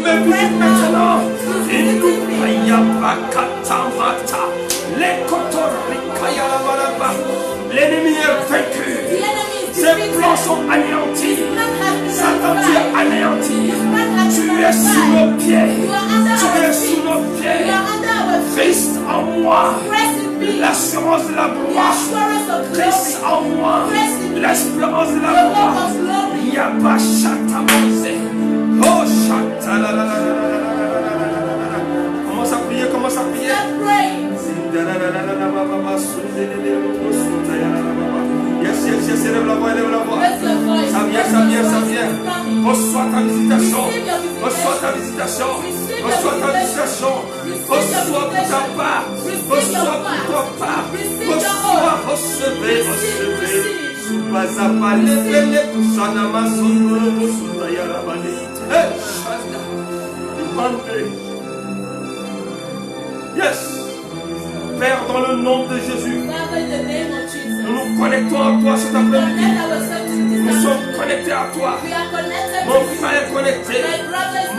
me visites maintenant. L'ennemi est vaincu. Ses plans sont anéantis. Satan, tu es anéanti. Tu es sous nos pieds. Tu es sous nos pieds. Christ en moi. L'assurance de la gloire. Christ en moi. L'espérance de la gloire. Yabachatamose. Oh, chata. Commence à prier, commence à prier. Yes, élève la voix, élève la voix. Ça vient, ça vient, ça vient. Reçois ta visitation. Reçois ta visitation. Reçois ta visitation. Reçois pour ta part. Reçois pour ta part. Reçois, recevez, recevez. Subazapa, levez, kusanama, sondolo, sundaya, rabani. Hey, Shanda. Demandez. Yes. Père, dans le nom de Jésus, nous nous connectons à toi cet après-midi. Nous sommes connectés à toi. Mon frère est connecté.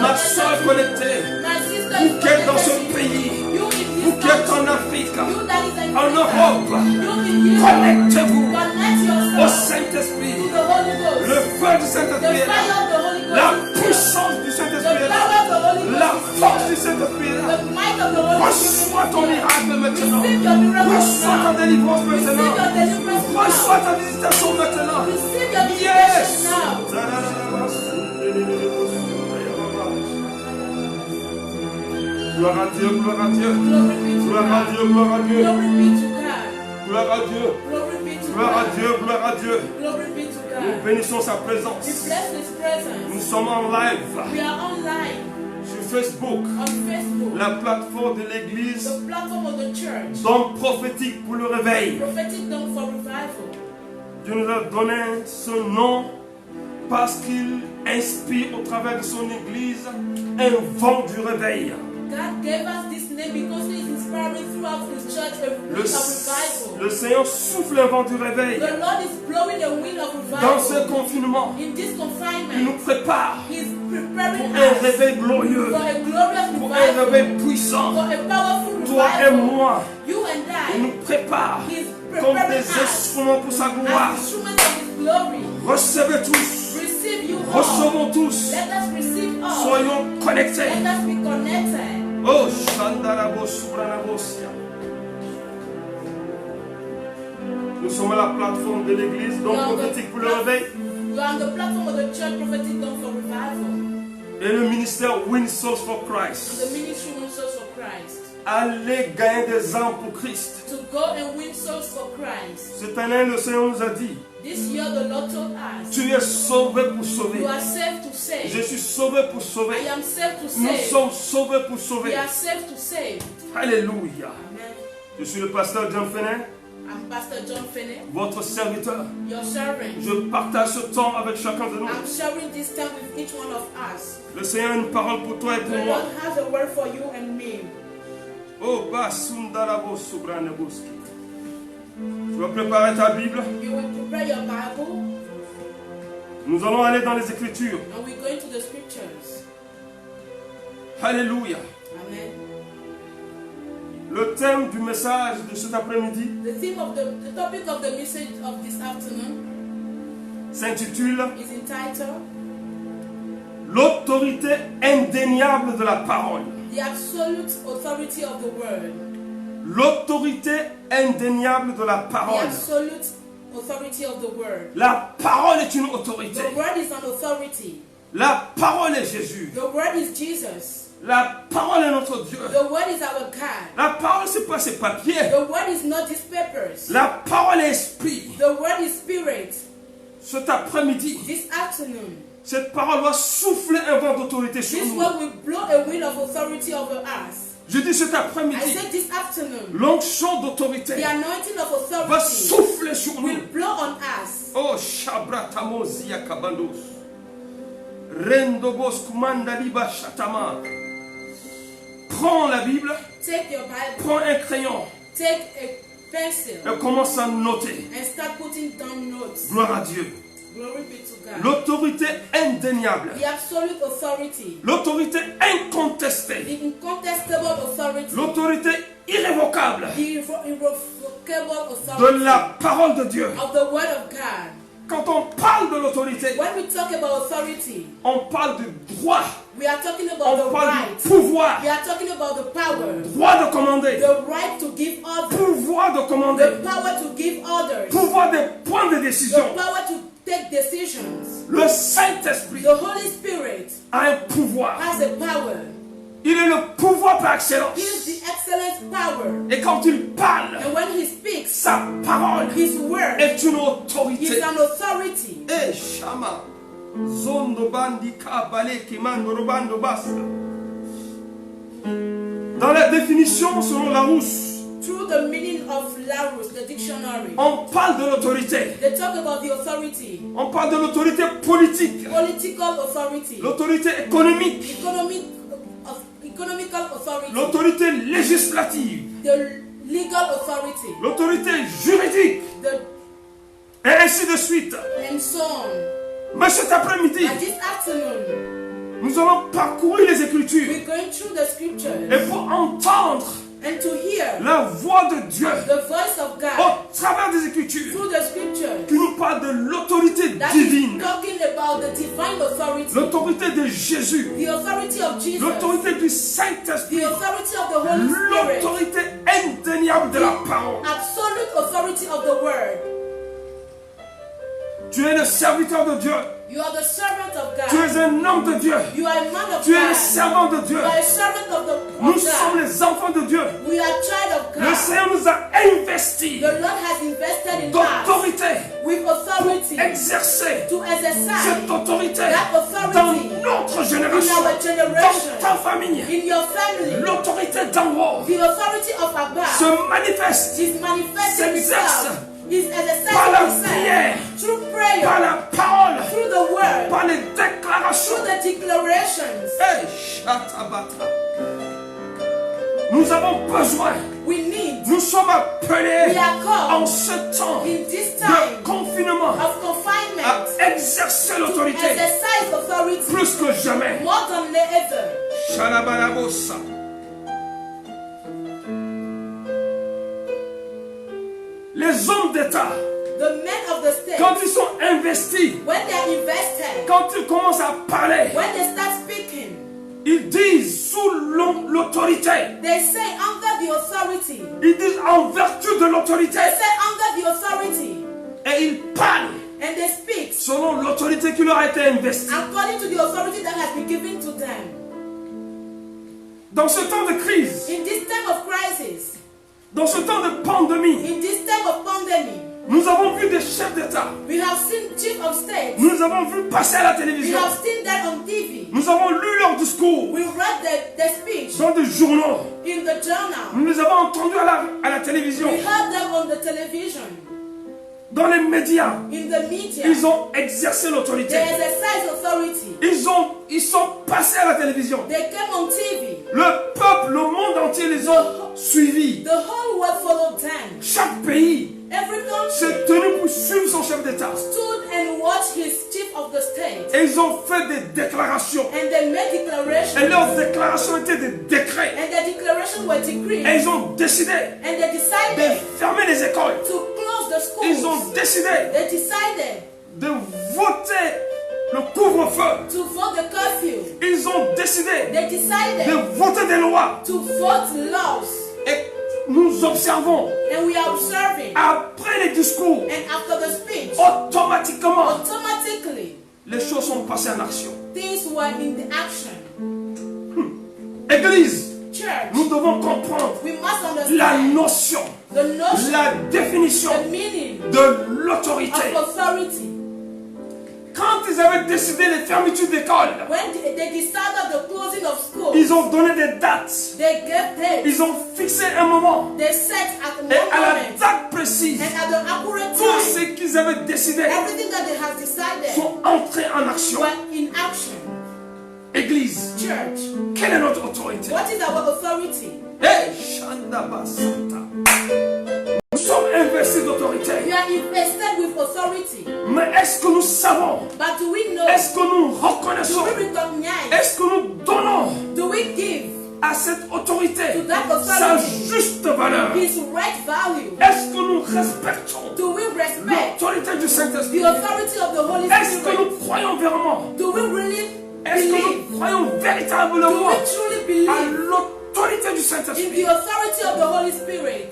Ma soeur est connectée. Vous qui êtes dans ce pays, vous qui êtes en Afrique, en Europe, connectez-vous au Saint-Esprit. Le feu du Saint-Esprit est là. La puissance du Saint-Esprit est là. La force du Saint-Esprit est là. Reçois ton miracle maintenant. Reçois ta délivrance maintenant. Reçois ta visitation maintenant. Yes. Gloire à Dieu, gloire à Dieu. Gloire à Dieu, gloire à Dieu. Gloire à Dieu. Gloire à Dieu, gloire à Dieu. Nous bénissons sa présence. Nous sommes en live. Sur Facebook, la plateforme de l'église, don prophétique pour le réveil. Dieu nous a donné ce nom parce qu'il inspire au travers de son église un vent du réveil. God gave us this name because He is inspiring throughout His church a wind of revival. Le Seigneur souffle un vent du réveil. The Lord is blowing a wind of revival. Dans ce confinement, in this confinement, il nous prépare He is preparing pour un us réveil glorieux, for a glorious pour revival, un réveil puissant. for a powerful Toi revival. et moi, You and I, il nous prépare He is comme preparing des us instruments pour sa gloire. as instruments of His glory. Recevez tous, Receive you all. recevons tous, Let us receive all. soyons connectés. Let us be connected. Oh, Shandarabo Subranabosia. Nous sommes à la plateforme de l'église, donc prophétique pour le réveil. You are on the platform of the church prophetic done for revival. Et le ministère Win Souls for Christ. The ministry win souls for Christ. Allez gagner des âmes pour Christ. To go and win souls for Christ. Cette année, le Seigneur nous a dit, This year the Lord told us, tu es sauvé pour sauver. you are saved to save. Je suis sauvé pour sauver. I am saved to Nous save. sommes sauvés pour We sauver. are saved to save. Alléluia. Amen. Je suis le pasteur John Fenet, I'm Pastor John Finney, votre serviteur. your servant. Je partage ce temps avec chacun de nous. I'm sharing this time with each one of us. Le Seigneur a une parole pour toi et pour The moi. Lord has a word for you and me. Oh, Basundarabo Subranaboski. Tu vas préparer ta Bible. You will prepare your Bible Nous allons aller dans les Écritures. and we're going to the scriptures. Alléluia. Amen. Le thème du message de cet après-midi The topic of the message of this afternoon s'intitule is entitled L'autorité indéniable de la parole. The Absolute Authority of the Word. L'autorité indéniable de la The parole. Absolute Authority of the Word. La parole est une autorité. The Word is an authority. La parole est Jésus. The Word is Jesus. La parole est notre Dieu. The Word is our God. La parole, c'est pas ces papiers. The Word is not these papers. La parole est esprit. The Word is Spirit. Cet après-midi, This afternoon, cette parole va souffler un vent d'autorité sur this nous. Word will blow a wind of authority over us. Je dis cet I après-midi, said this afternoon, l'onction d'autorité the anointing of va authority souffler sur will nous. blow on us. Oh, Shabratamozia Kabandos. Rendobos Kumandaliba Shatama. Prends la Bible, Take your Bible, prends un crayon take a pencil, et commence à noter. and start putting down notes. Gloire à Dieu. Glory be to God. L'autorité indéniable. The absolute authority. L'autorité incontestée. The incontestable authority. L'autorité irrévocable The irrevocable authority. de la parole de Dieu. Of the word of God. Quand on parle de l'autorité, When we talk about authority, on parle de droit. we are talking about On the parle right. du pouvoir. We are talking about the power. Droit de commander. The right to give orders. Pouvoir de commander. The power to give orders. Pouvoir de prendre des The décisions. power to take decisions. Le Saint-Esprit The Holy Spirit a un pouvoir. has a power. Il est le pouvoir par excellence. He is the excellent power. Et quand il parle, And when he speaks, sa parole his word est une is autorité. an authority. Eh, Shama. Zondo bandi kabale kimando robando basta. Dans la définition selon Larousse, Through the meaning of Larousse, the dictionary, on parle de l'autorité. they talk about the authority. On parle de l'autorité politique, Political authority. l'autorité économique, Economical authority. l'autorité législative, The legal authority. l'autorité juridique, et ainsi de suite. And so on. Mais cet après-midi, And this afternoon, nous allons parcourir les Écritures. we're going through the scriptures Et pour entendre and to hear la voix de Dieu the voice of God au travers des Écritures through the scriptures qui nous parle de l'autorité that is divine, talking about the divine authority, l'autorité de Jésus, the authority of Jesus, l'autorité du the Saint-Esprit, authority of the Holy Spirit, l'autorité indéniable de la parole. absolute authority of the word. Tu es le serviteur de Dieu. You are the servant of Tu God. es un homme de Dieu. You are a man of Tu es le God. servant de Dieu. You are a servant of Nous God. sommes les enfants de Dieu. We are child of Le God. Seigneur nous a investis The Lord has invested in us d'autorité with authority exercer to exercise cette autorité that authority dans notre in génération, our generation, dans ta famille. in your family. L'autorité d'en haut The authority of above se manifeste is manifesting s'exerce itself, is par la exercising prière, itself through prayer, par la parole, through the word, par les déclarations. through the declarations. Hey, shatabata. Nous avons besoin, We need, nous sommes appelés we are en called ce temps in this de time confinement of confinement à exercer to l'autorité exercise authority plus que jamais. more than ever. Shalabalabosa. Les hommes d'État, The men of the state, quand ils sont investis, when they are invested, quand ils commencent à parler, when they start speaking, ils disent sous l'autorité, they say under the authority. ils disent en vertu de l'autorité, They say under the authority. et ils parlent And they speak selon l'autorité qui leur a été investie. according to the authority that has been given to them. Dans ce temps de crise, In this time of crisis, dans ce temps de pandémie, in this time of pandemic, nous avons vu des chefs d'État, we have seen chief of state. nous avons vu passer à la We télévision, have seen that on TV. nous avons lu leur discours We read the speech dans des journaux, in the journal. nous les avons entendus à la télévision, We heard them on the television, dans les médias. in the media. Ils ont exercé l'autorité. They exercise authority. Ils sont passés à la télévision. They came on TV. Le peuple, le monde entier les ont suivis. The whole world followed them. Chaque pays Every country s'est tenu pour suivre son chef d'État. stood and watched his chief of the state. Et ils ont fait des déclarations. And they made declarations. Et leurs déclarations étaient des décrets. And the declarations were decreed. Et ils ont décidé And they de decided fermer les écoles. to close the schools. Ils ont décidé They decided de voter le couvre-feu. to vote the curfew. Ils ont décidé They de decided voter des lois. to vote laws. Et nous observons, And we are observing. après les discours, And after the speech, automatiquement, automatically, les choses sont passées en action. things were in the action. Église, Church, nous devons comprendre we must la understand notion, the notion, la définition the meaning de l'autorité. of authority. Quand ils avaient décidé les fermetures d'école, When they decided the closing of schools, ils ont donné des dates. they gave dates. Ils ont fixé un moment. They set at one Et à la moment date précise, and at the accurate tout time, ce qu'ils avaient décidé everything that they have decided sont entrés en action. were in action. Église, Church, quelle est notre autorité? what is our authority? Hey, Shandaba Santa. Nous sommes investis d'autorité. We are invested with authority. Mais est-ce que nous savons Est-ce que nous reconnaissons? Do we recognize? Est-ce que nous donnons Do we give à cette autorité to that sa authority juste valeur? his right value? Est-ce que nous respectons Do we respect l'autorité du the Saint-Esprit? authority of the Holy Est-ce que Spirit? nous croyons vraiment? Do we really Est-ce que believe? nous croyons Do véritablement we truly à believe l'autorité du in Saint-Esprit? the authority of the Holy Spirit?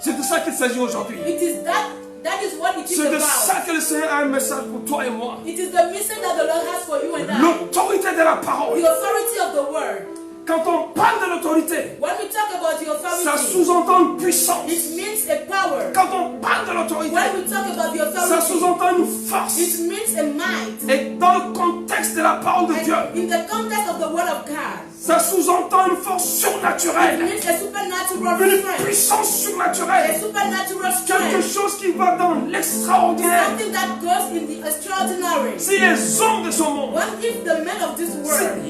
C'est de ça qu'il s'agit aujourd'hui. It is that is what it is C'est de about. ça que le Seigneur a un message pour toi et moi. It is the mission that the Lord has for you and I. L'autorité de la parole. The authority of the word. Quand on parle de l'autorité, When we talk about the ça authority, sous-entend une puissance. it means a power. Quand on parle de l'autorité, When we talk about the ça authority, sous-entend une force. it means a might. Et dans le contexte de la parole de Dieu, And in the context of the word of God, ça sous-entend une force it surnaturelle, means a supernatural une strength. puissance A surnaturelle, supernatural quelque strength. chose qui va dans l'extraordinaire. Something that goes in the extraordinary. Si les hommes de ce monde, What if the men of this world,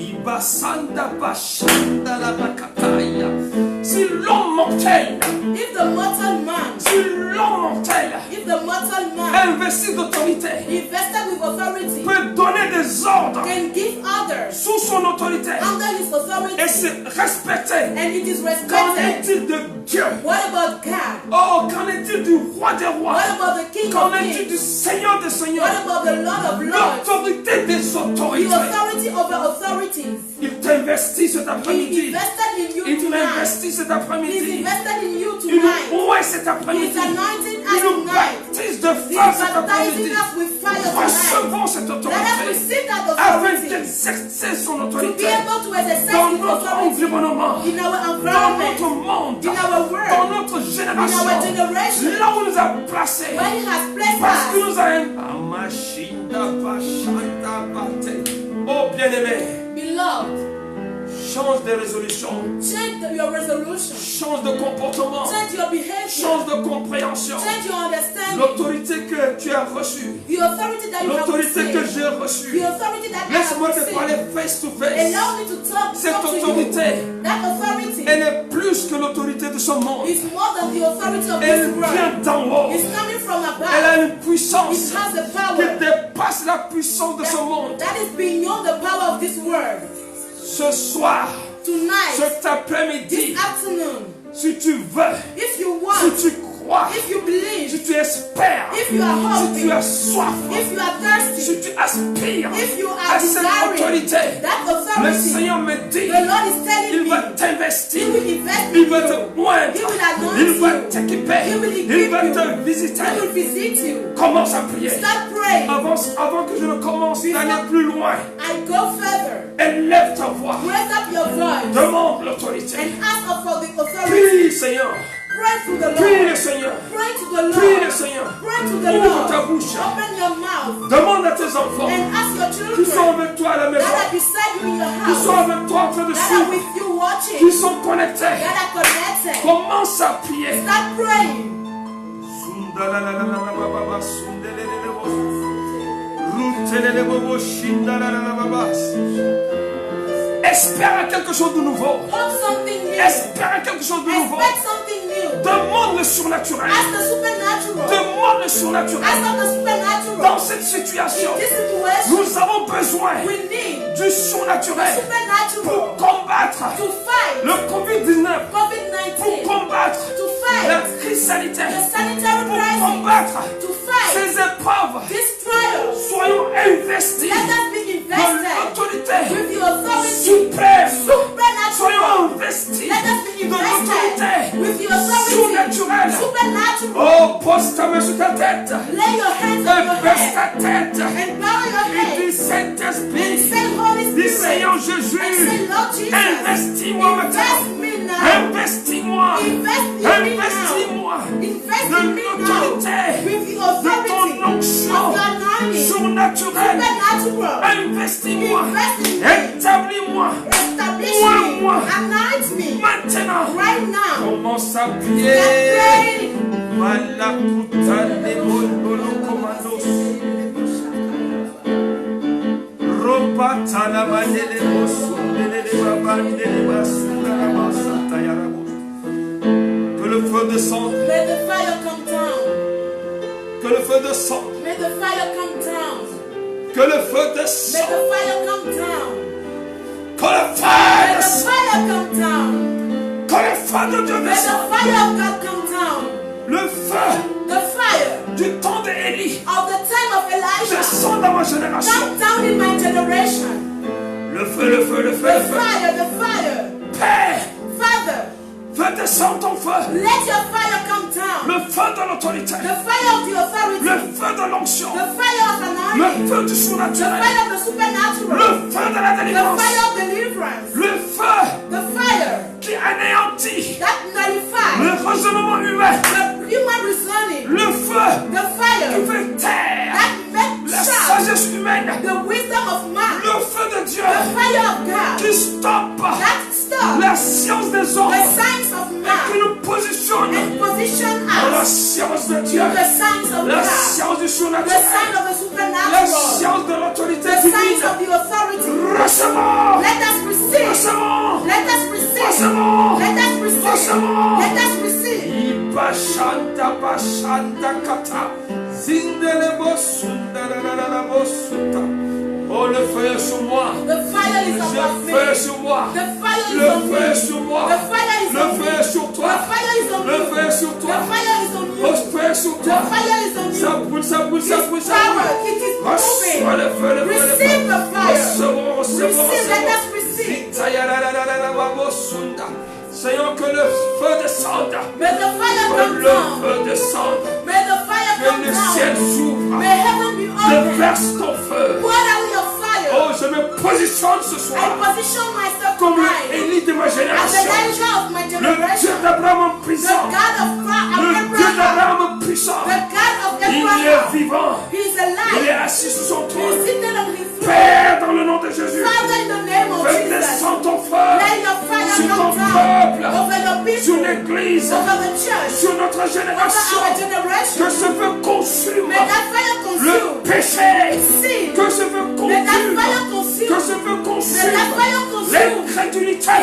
si l'homme mortel, if the mortal man, si l'homme mortel if the mortal man investi d'autorité, invested with authority peut donner des ordres can give others sous son autorité under his authority et se respecter, and it is qu'en respected? est-il de Dieu? What about God? Oh, qu'en est-il du roi des rois? What about the King Qu'en of est-il Kings? du Seigneur des seigneurs? What about the Lord of Lords? L'autorité des The autorités. authority over authorities. Il t'investit cet He après-midi. invested in you Il tonight. t'investit cet He's après-midi. invested in you Il nous tonight. oint cet après-midi. He's anointing Il us nous tonight. baptise de He's feu cet après-midi. baptizing us with fire tonight. Recevons cette Let us autorité receive that afin authority d'exercer son to be autorité able to exercise dans His notre authority environnement, in our dans environment, notre monde, in our world, dans notre in génération, our generation, là où il nous a placés. where He has placed Parce qu'il us. nous a Oh bien-aimé, Beloved, change de résolution, change your resolution, change de comportement, change your behavior, change de compréhension. change your understanding. L'autorité que tu as reçue, The authority that you have l'autorité que received, j'ai reçue, the authority that I laisse-moi have te parler received. face to face. Allow me to talk Cette to you. autorité, That authority elle est plus que l'autorité de ce monde. is more than the authority of Elle this world. vient d'en haut. It's coming from Elle a above. une puissance It has the qui power dépasse la puissance de ce monde. that is beyond the power of this world. Ce soir, Tonight, cet this après-midi, afternoon, si tu veux, if you si want, tu crois, if you believe, si tu espères, if you are si tu hoping, as soif, if you are thirsty, si tu aspires if you à are cette desiring autorité, that le authority, Seigneur me dit, the Lord is telling il me, va He t'investir, will invest il in va te you. oindre, He will anoint il va you. t'équiper, He will il equip va you. te visiter. He will visit you. Commence à prier. Start praying. Avant que je ne commence d'aller plus loin, I go further. élève ta voix, Raise up your voice demande l'autorité. and ask for the authority. Prie, Seigneur, Pray to the prie le Lord. Seigneur, Pray to the prie le Lord. Seigneur. Pray to the Ouvre ta Lord. bouche, Open your mouth demande à tes enfants and ask your qui sont children avec toi à la maison, that are beside you in your qui sont house, avec toi en train de that are suivre, with you qui watching, sont connectés. that are connected. Commence à prier. Start praying. Espère quelque chose de nouveau. Hope something new. Espère quelque chose de nouveau. Expect something new. Demande le surnaturel. Ask the supernatural. Demande le surnaturel. Ask of the supernatural. Dans cette situation, In this situation, nous avons besoin we need du surnaturel pour supernatural combattre to fight le Covid-19, pour COVID-19, combattre to la fight crise sanitaire, the sanitary pour crisis, combattre to fight ces épreuves. this trial. Soyons investis Let us be dans invested l'autorité with the authority, suprême. supernatural. Soyons investis Let us be dans l'autorité invested with the authority, surnaturelle. supernatural. Oh, pose ta main sur ta tête Lay your hands on your et baisse head ta tête and bow your et head dis and Saint-Esprit, say, Holy dis Spirit, Seigneur and Jésus, say, Lord Jesus, investis-moi maintenant, invest me now. investis-moi, Invest in me now. investis-moi Invest de in me now l'autorité, with the de authority ton of onction your anointing, surnaturelle. supernatural. Investis-moi, Invest in me. établis-moi Establish me, moi. anoint me maintenant. right now. Commence à Let's prier. pray. Malakuta lebolo commandos. Ropata la bandele bosundele babandele basunda la basata yarabo. Que le feu descende, May the fire come down. que le feu descende, May the fire come down. Que le feu May descende. the fire come down. Que le feu May the descende. fire come down. Que le feu de Dieu May the descende. fire of God come down. Le feu The fire du temps d'Élie of the time of Elijah descend dans ma génération. come down in my generation. Le feu, le feu, le feu, The le feu. fire, the fire. Père, Father, fais descendre ton feu. let your fire come down. Le feu de l'autorité. The fire of the authority. Le feu de l'onction. The fire of Le anointing. feu du The surnaturel. fire of the supernatural. Le feu de la The délivrance. fire of deliverance. Le feu The fire qui anéantit that nullifies le raisonnement humain. the human reasoning. Le feu The qui fire fait taire that makes la sharp sagesse humaine. the wisdom of man. Le feu de Dieu The fire of God qui stoppe that stops la science des the hommes signs of et qui man nous positionne and position dans la us science de to Dieu. the signs of La God. science du The surnaturel. sign of the La supernatural. science de l'autorité The signs divine. of the authority. Recevons. Let us receive. Recevons. Let us receive. Recevons. Let us receive. Recevons. Let us receive. Ibashanta bashanta kata. Zindelebo sundalalabo suta. Oh, le feu est sur moi. The fire is Le about me. feu est sur moi. The fire is Le on feu est me. sur moi. The fire is Le on feu me. est sur toi. The fire is on Le me. feu est sur The toi. fire is on Le you. feu est sur The toi. fire is on Ça you. brûle, ça brûle, ça brûle, It's ça power. brûle. It is Reçois moving. le feu, le feu, le feu. Receive the fire. Recevons, recevons, Receive. Let us recevons. receive. Seigneur, que le feu descende. May the fire Que come le down. feu descende. May the fire Que come le ciel down. s'ouvre. May heaven be open. Déverse ton feu. Pour out your fire. Oh, je me positionne ce I soir position myself comme tonight l'élite de ma as the génération. Elijah of my Le Dieu generation. d'Abraham The puissant. God of Le Dieu Abraham. d'Abraham puissant. The God of Il est Abraham. vivant. He is Il est alive. assis sur son He is trône. seated on his throne. Père, dans le nom de Jésus, Father, in the name of fais Jesus, descendre ton feu let your fire sur ton come down peuple, over your sur people, l'église, over the church, sur notre over génération. our Que generation. ce feu consume May that fire le consume péché. sin. Que ce feu May that consume. fire consume. Que ce feu May that consume fire consume. l'incrédulité.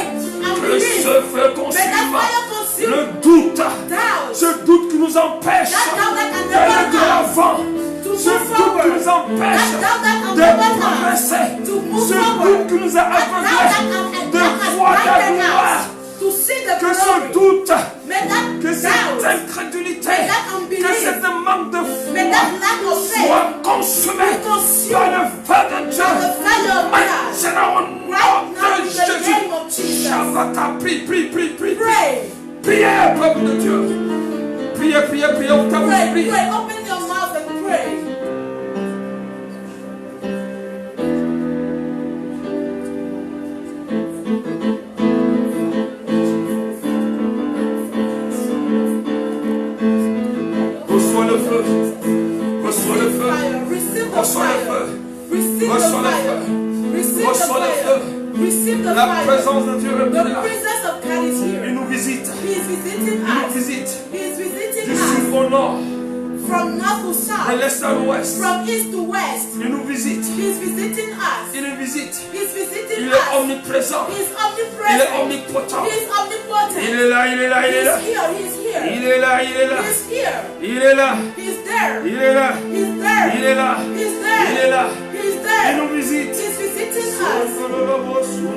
Que ce feu May that consume fire consume le doute. doubt. Ce doute qui nous empêche That doubt that can d'aller never de pass. l'avant. To Ce move doute qui forward. nous empêche That doubt that can de never pass. progresser. To move Ce forward. doute qui nous a That doubt aveuglés de that has voir la blinded gloire. us to see the Que ce glory. doute, May that que cette doubt, incrédulité, may that que unbelief, cette manque de may foi that lack of faith soit consumé be consumed par le feu de Dieu. by the fire of God. Maintenant, au nom Right now, de in the Jésus. name of Jesus. Shabbat, prie, prie, prie, prie. Pray. Priez, peuple de Dieu. Priez, priez, priez. On t'a Pray. prié. Pray. Open your mouth and pray. Reçois le feu. Reçois le feu. Fire. Receive the Reçois le fire. feu. Receive the Reçois le fire. feu. Receive the Reçois le fire. feu. Receive the La fire. présence de Dieu est The là. presence of God is Il here. nous visite. He is visiting Il nous us. visite. He is Du visiting sud us au nord. from north to De south, l'est à l'ouest. from east to west. Il nous visite. He is visiting us. Il nous visite. He is visiting Il us. est omniprésent. He is Il est omnipresent. omnipotent. He is omnipotent. Il est là, il est là, il He est là. is here. He is here. Il est là, il est là. He is here. Il est là. He is there. Il est là. He is there. Il est là. He is Il there. est là. He is Il there. nous visite. He is visiting us.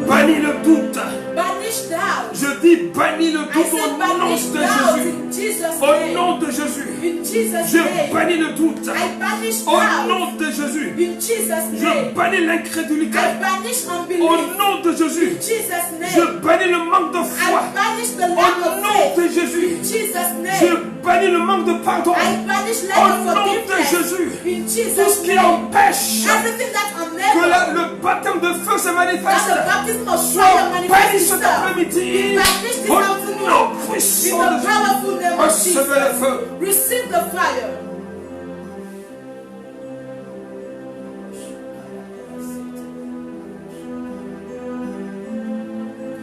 Bannis le doute. Banish doubt. Je dis bannis le I doute said au nom banish de doubt Jésus. in Jesus' Au name. nom de Jésus. In Jesus' Je name. bannis le doute. I banish Au doubt. nom de Jésus. In Jesus' Je name. bannis l'incrédulité. I banish Au unbelief. nom de Jésus. In Jesus' Je name. bannis le manque de I foi. banish the Au lack of nom faith. de Jésus. In Jesus' Je name. bannis le manque de pardon. I banish lack Au of nom de forgiveness. Jésus. In Tout ce Jesus' qui name. empêche Everything that que unable. le baptême de feu se That manifeste the baptism of soit fire banni manifests cet itself. après-midi. Banish this Au afternoon. nom In puissant the de Jésus. powerful name of Recevez le Jesus. feu. Receive the fire.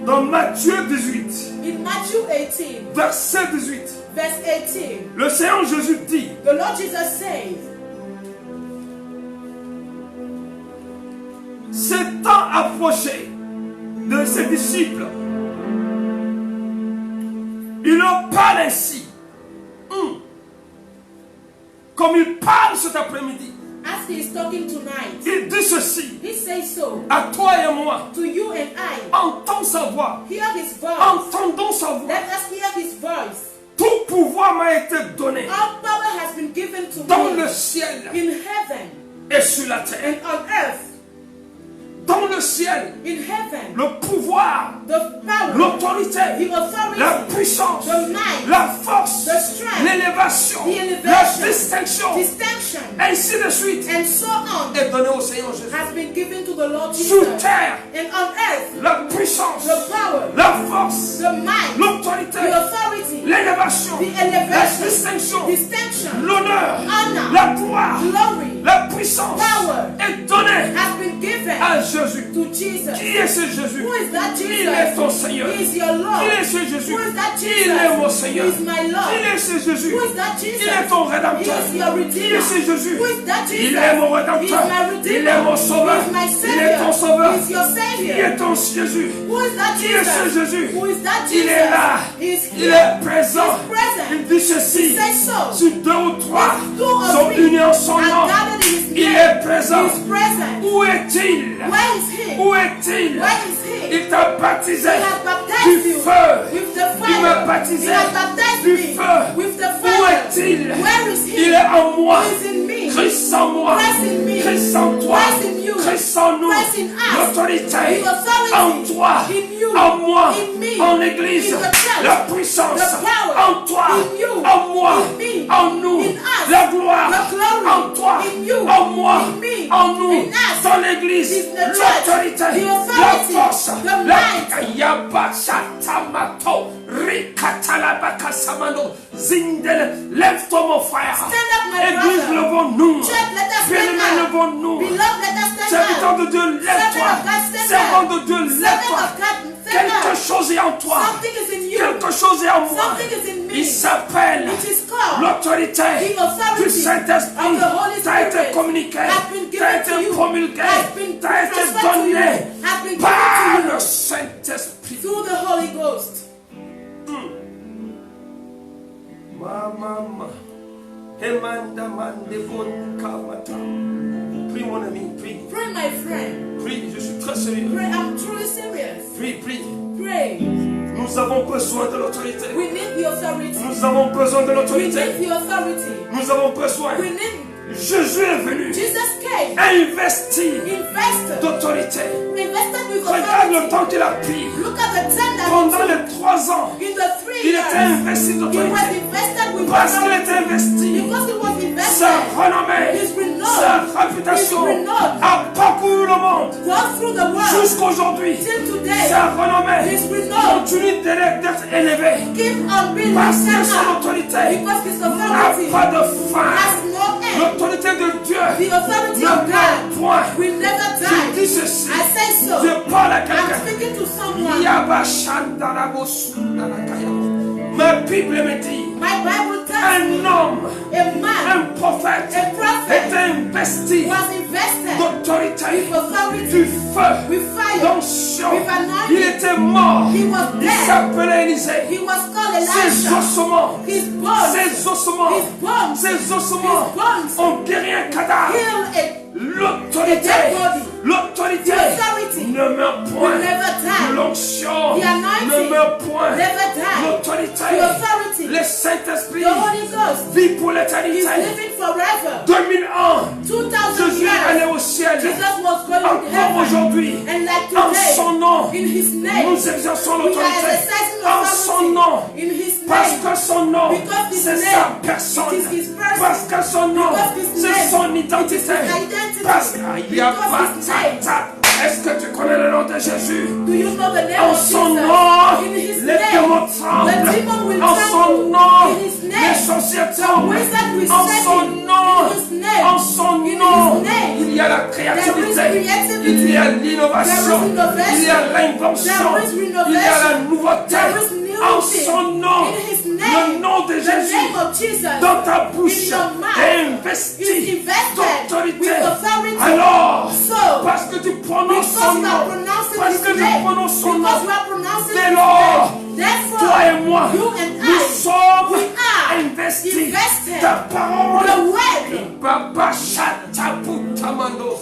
Dans Matthieu 18, In Matthew 18, verset 18, verse 18, le Seigneur Jésus dit, the Lord Jesus says, ces temps approchés, de ses disciples. Il leur parle ainsi. Comme il parle cet après-midi. As he is talking tonight, Il dit ceci. he says so. À toi et à moi. To you and I, Entends sa voix. hear his voice. Entendons sa voix. Let us hear his voice. Tout pouvoir m'a été donné All power has been given to dans me le ciel in heaven et sur la terre. and on earth. Dans le ciel, In heaven, le pouvoir, the power, l'autorité, the authority, la puissance, the might, la force, the strength, l'élévation, the elevation, la distinction, distinction, ainsi de suite, and so on est donnée au Seigneur Jésus. has been given to the Lord Sur Jesus. terre, And on earth, la puissance, the power, la force, the might, l'autorité, the authority, l'élévation, the la elevation, distinction, distinction, l'honneur, honor, la gloire, glory la puissance power est donnée has been given à Jésus. to Jesus. Qui est ce Jésus? Who is that Il est ton Jesus? Seigneur. He is your Lord. Qui est ce Jésus? Who is that Jesus? Il est mon Seigneur. He is my Lord. Qui est ce Jésus? Who is that Jesus? Il est ton rédempteur. He is your Qui Redeemer. est ce Jésus? Who is that Jesus? Il est mon He rédempteur. is my Redeemer. Il est mon sauveur. He is my Il Savior. est ton sauveur. He is your Qui Savior. est ton Jésus? Who is that Qui est ce Jesus? Jésus? Who is that Il Jesus? est là. He is Il here. est présent. He is present. Il dit ceci. He says so. Si deux ou trois If two or sont three unis en son are nom, gathered in his il name, est présent. He is present. Où est-il? Where is he? Où est-il? Where is he? Il t'a baptisé He has baptized du you feu. with the Il m'a fire. baptisé He has baptized du me feu. with the Où fire. est-il? Where is he? Il est en moi. He is in me. Christ en moi. Christ in me. Christ en toi. Christ in you. Christ en nous. Christ in us. L'autorité The authority en toi. in you. En moi. In me. En l'église. In the church. La puissance The power. en toi. In you. En moi. In me. En nous. In us. La gloire The glory. en toi. In you. En moi. In me. En nous. In us. Dans l'église. In the church. L'autorité. The La authority. force. The La might. Yabachatamato. Rikatalabakasamano. Zindele. Lève-toi mon frère. Stand up, my Église, brother. levons-nous. Church, let us stand Bien-aimés, up. levons-nous. Beloved, let us stand Serviteur up. de Dieu, lève-toi. Servant of God, stand Servant up. de Dieu, Servant lève-toi. of God, stand Quelque up. chose est en toi. Something is in you. Quelque chose est en moi. Something is in me. Il s'appelle It is called l'autorité the authority du Saint-Esprit. of the Holy T'a été Spirit. communiqué, Has been t'a given to été you. promulgué, Has been t'a été transferred to you. donné Has been par given to le you Saint-Esprit. through the Holy Ghost. Mama, Emanda mande bon kamata. Prie mon ami, prie. Pray, my friend. Prie, je suis très sérieux. Pray, I'm truly serious. Prie, prie. Pray. Nous avons besoin de l'autorité. We need the authority. Nous avons besoin de We l'autorité. need the authority. Nous avons besoin. We need Jésus est venu Jesus came, investir invested, d'autorité. invested with Regarde le authority. temps qu'il a pris. Look at the time that Pendant he les 3 ans, took. In the 3 il years, était investi he was d'autorité. invested with Parce qu'il authority. était investi, Because he was sa invested, renommée, his renown, sa réputation his renown, a parcouru le monde. gone through the world Jusqu'aujourd'hui, till today. sa renommée His renown continue d'être élevée. keep on being Parce que lifted son up. autorité Because his n'a authority pas de fin. has no end. L'autorité de Dieu The authority ne of meurt God point. will never Je die. dis ceci. I say so. Je parle à I'm quelqu'un. speaking to someone. Ma Bible me dit, My Bible tells un me homme, a man, un prophète, a prophet, était investi was invested d'autorité, with authority, du feu, with fire, d'onction. with anointing. Il était mort. He was Il dead. s'appelait Élisée. He was called Ses Elisha. ossements, His bones, ses ossements, his bones, ses ossements his bones ont guéri un cadavre. healed L'autorité, dead body. l'autorité The authority ne meurt point. will never die. L'onction The anointing ne meurt point. never die. L'autorité, The authority, le Saint-Esprit the Holy Ghost vit pour is l'éternité. living forever. 2000 ans, 2000 Jésus est allé years, au ciel. Jesus was going to Encore heaven. aujourd'hui, And like en today, son nom, in his name, nous exerçons we are l'autorité. exercising En son authority. nom, In his parce name, que son nom, Because his c'est name, sa personne. it is his person. Parce que son nom, Because his c'est name, son identité. identity. Parce qu'il y a Because pas his name. Est-ce que tu connais le nom de Jésus? Do you know the name En of son Jesus? nom, In his les name, démons the tremblent. demon will En tremble. son nom, In his name, les sorciers the tremblent. wizard will En shake son him. nom, In his name, en son in nom, his name, il y a la there is créativité, creativity. il y a l'innovation, There is innovation. il y a l'invention, There is il y a la renovation. nouveauté. There is new En thing. son nom, In his le name, nom de the Jésus name of Jesus dans ta bouche in your mouth est is investi invested d'autorité. with authority. Alors, So, parce que tu prononces because son you have nom, pronounced pronouncing Parce his que je name. prononce son nom. Because we are pronouncing Dès his lors, name. Therefore, toi et moi, you and nous I, sommes we are investis. invested. Ta parole. The word. Baba Shatapu Tamandos.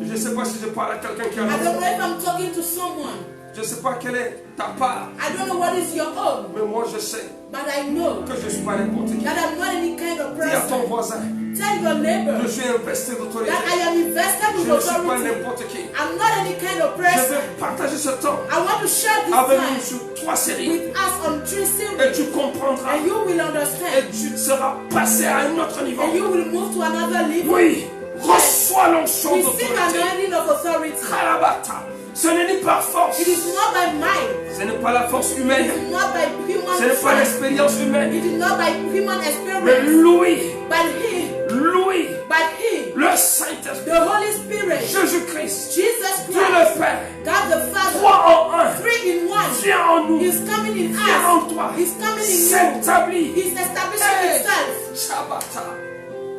Je ne sais pas si je parle à quelqu'un qui a I don't raison. know if I'm talking to someone. Je ne sais pas quelle est ta part. I don't know what is your own. Mais moi je sais But I know que je ne suis pas n'importe qui. that I'm not any kind of Dis à ton person. voisin, Tell your neighbor je suis investi d'autorité. that I am invested Je with ne suis pas authority. n'importe qui. I'm not any kind of Je person. vais partager ce temps I want to share this avec nous time sur 3 séries. with us on 3 Et series. tu comprendras. And you will Et understand. tu seras passé à un autre niveau. And you will move to another level. Oui, reçois l'onction Receive d'autorité. anointing of authority. Kalabata. Ce n'est ni par force. It is not by might. Ce n'est pas la force It humaine. is not by human Ce n'est pas strength. l'expérience humaine. It is not by human Mais experience. Louis, But He, Louis, the le Saint-Esprit, Holy Spirit, Jésus-Christ, Jesus Dieu le Christ, Père, God the Father, 3 en 1, 3 in 1, viens en nous, is coming in viens en us. toi, He's coming in you. s'établit. He's establishing Hey, Himself. Shabbat.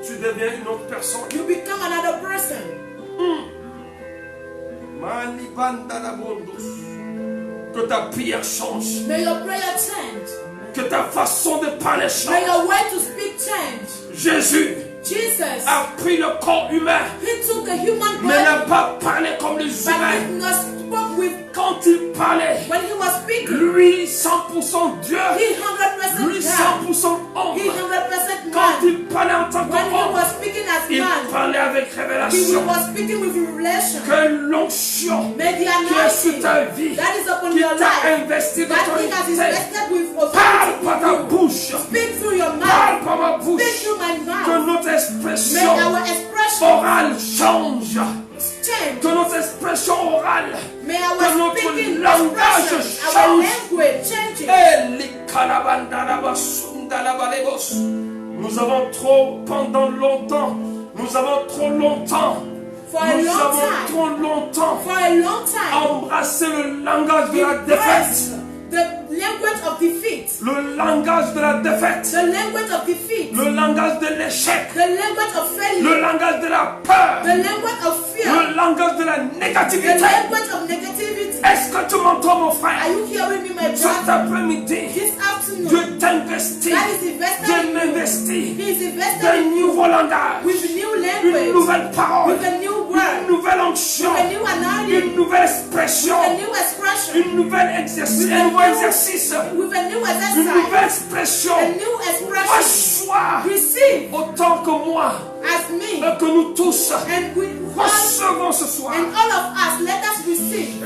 Tu deviens une autre personne. You become another person. Que ta prière change. May your prayer change. Que ta façon de parler May change. your way to speak change. Jésus Jesus, a pris le corps humain, He took a human mais n'a body, pas parlé comme les but humains. He not spoke with, Quand il parlait, when He was speaking, lui 100% Dieu, He 100% lui God. 100% homme. He 100% Quand man. il parlait en tant When He qu'homme, was speaking as il man, parlait avec He révélation. was speaking with revelation. Que l'onction May the qui est sur anointing ta vie, that is upon qui your t'a life, investi that thing has d'autorité, invested with parle authority par ta in you. bouche, Speak through your parle mouth. par ma bouche, Speak through my que mouth. notre May expression our expression orale change, change. que notre expression orale, May our que notre speaking langage expression, our change. language changes. Nous avons trop, pendant longtemps, nous avons trop longtemps, For a nous long avons time, trop longtemps for a long time, embrassé le langage de la we défaite. pressed the language of defeat, Le langage de la défaite. the language of defeat, Le langage de l'échec. the language of Le failure, langage de la peur. the language of fear, Le langage de la the négativité. language of negativity. Est-ce que tu m'entends, mon Are frère? you hearing me, my Cet brother? après-midi, This afternoon, Dieu t'investit. God is invested Dieu in you. m'investit He is invested d'un in you nouveau langage. with a new Une language, nouvelle parole. with a new Une word, nouvelle onction. with a new anointing, Une nouvelle expression. with a new expression, Une nouvelle exercice. With a Un nouveau new- exercice. with a new Une exercise, nouvelle expression. a new expression. Reçois Receive autant que moi. as me, Que nous tous and we all, recevons ce soir. and all of us, let us receive.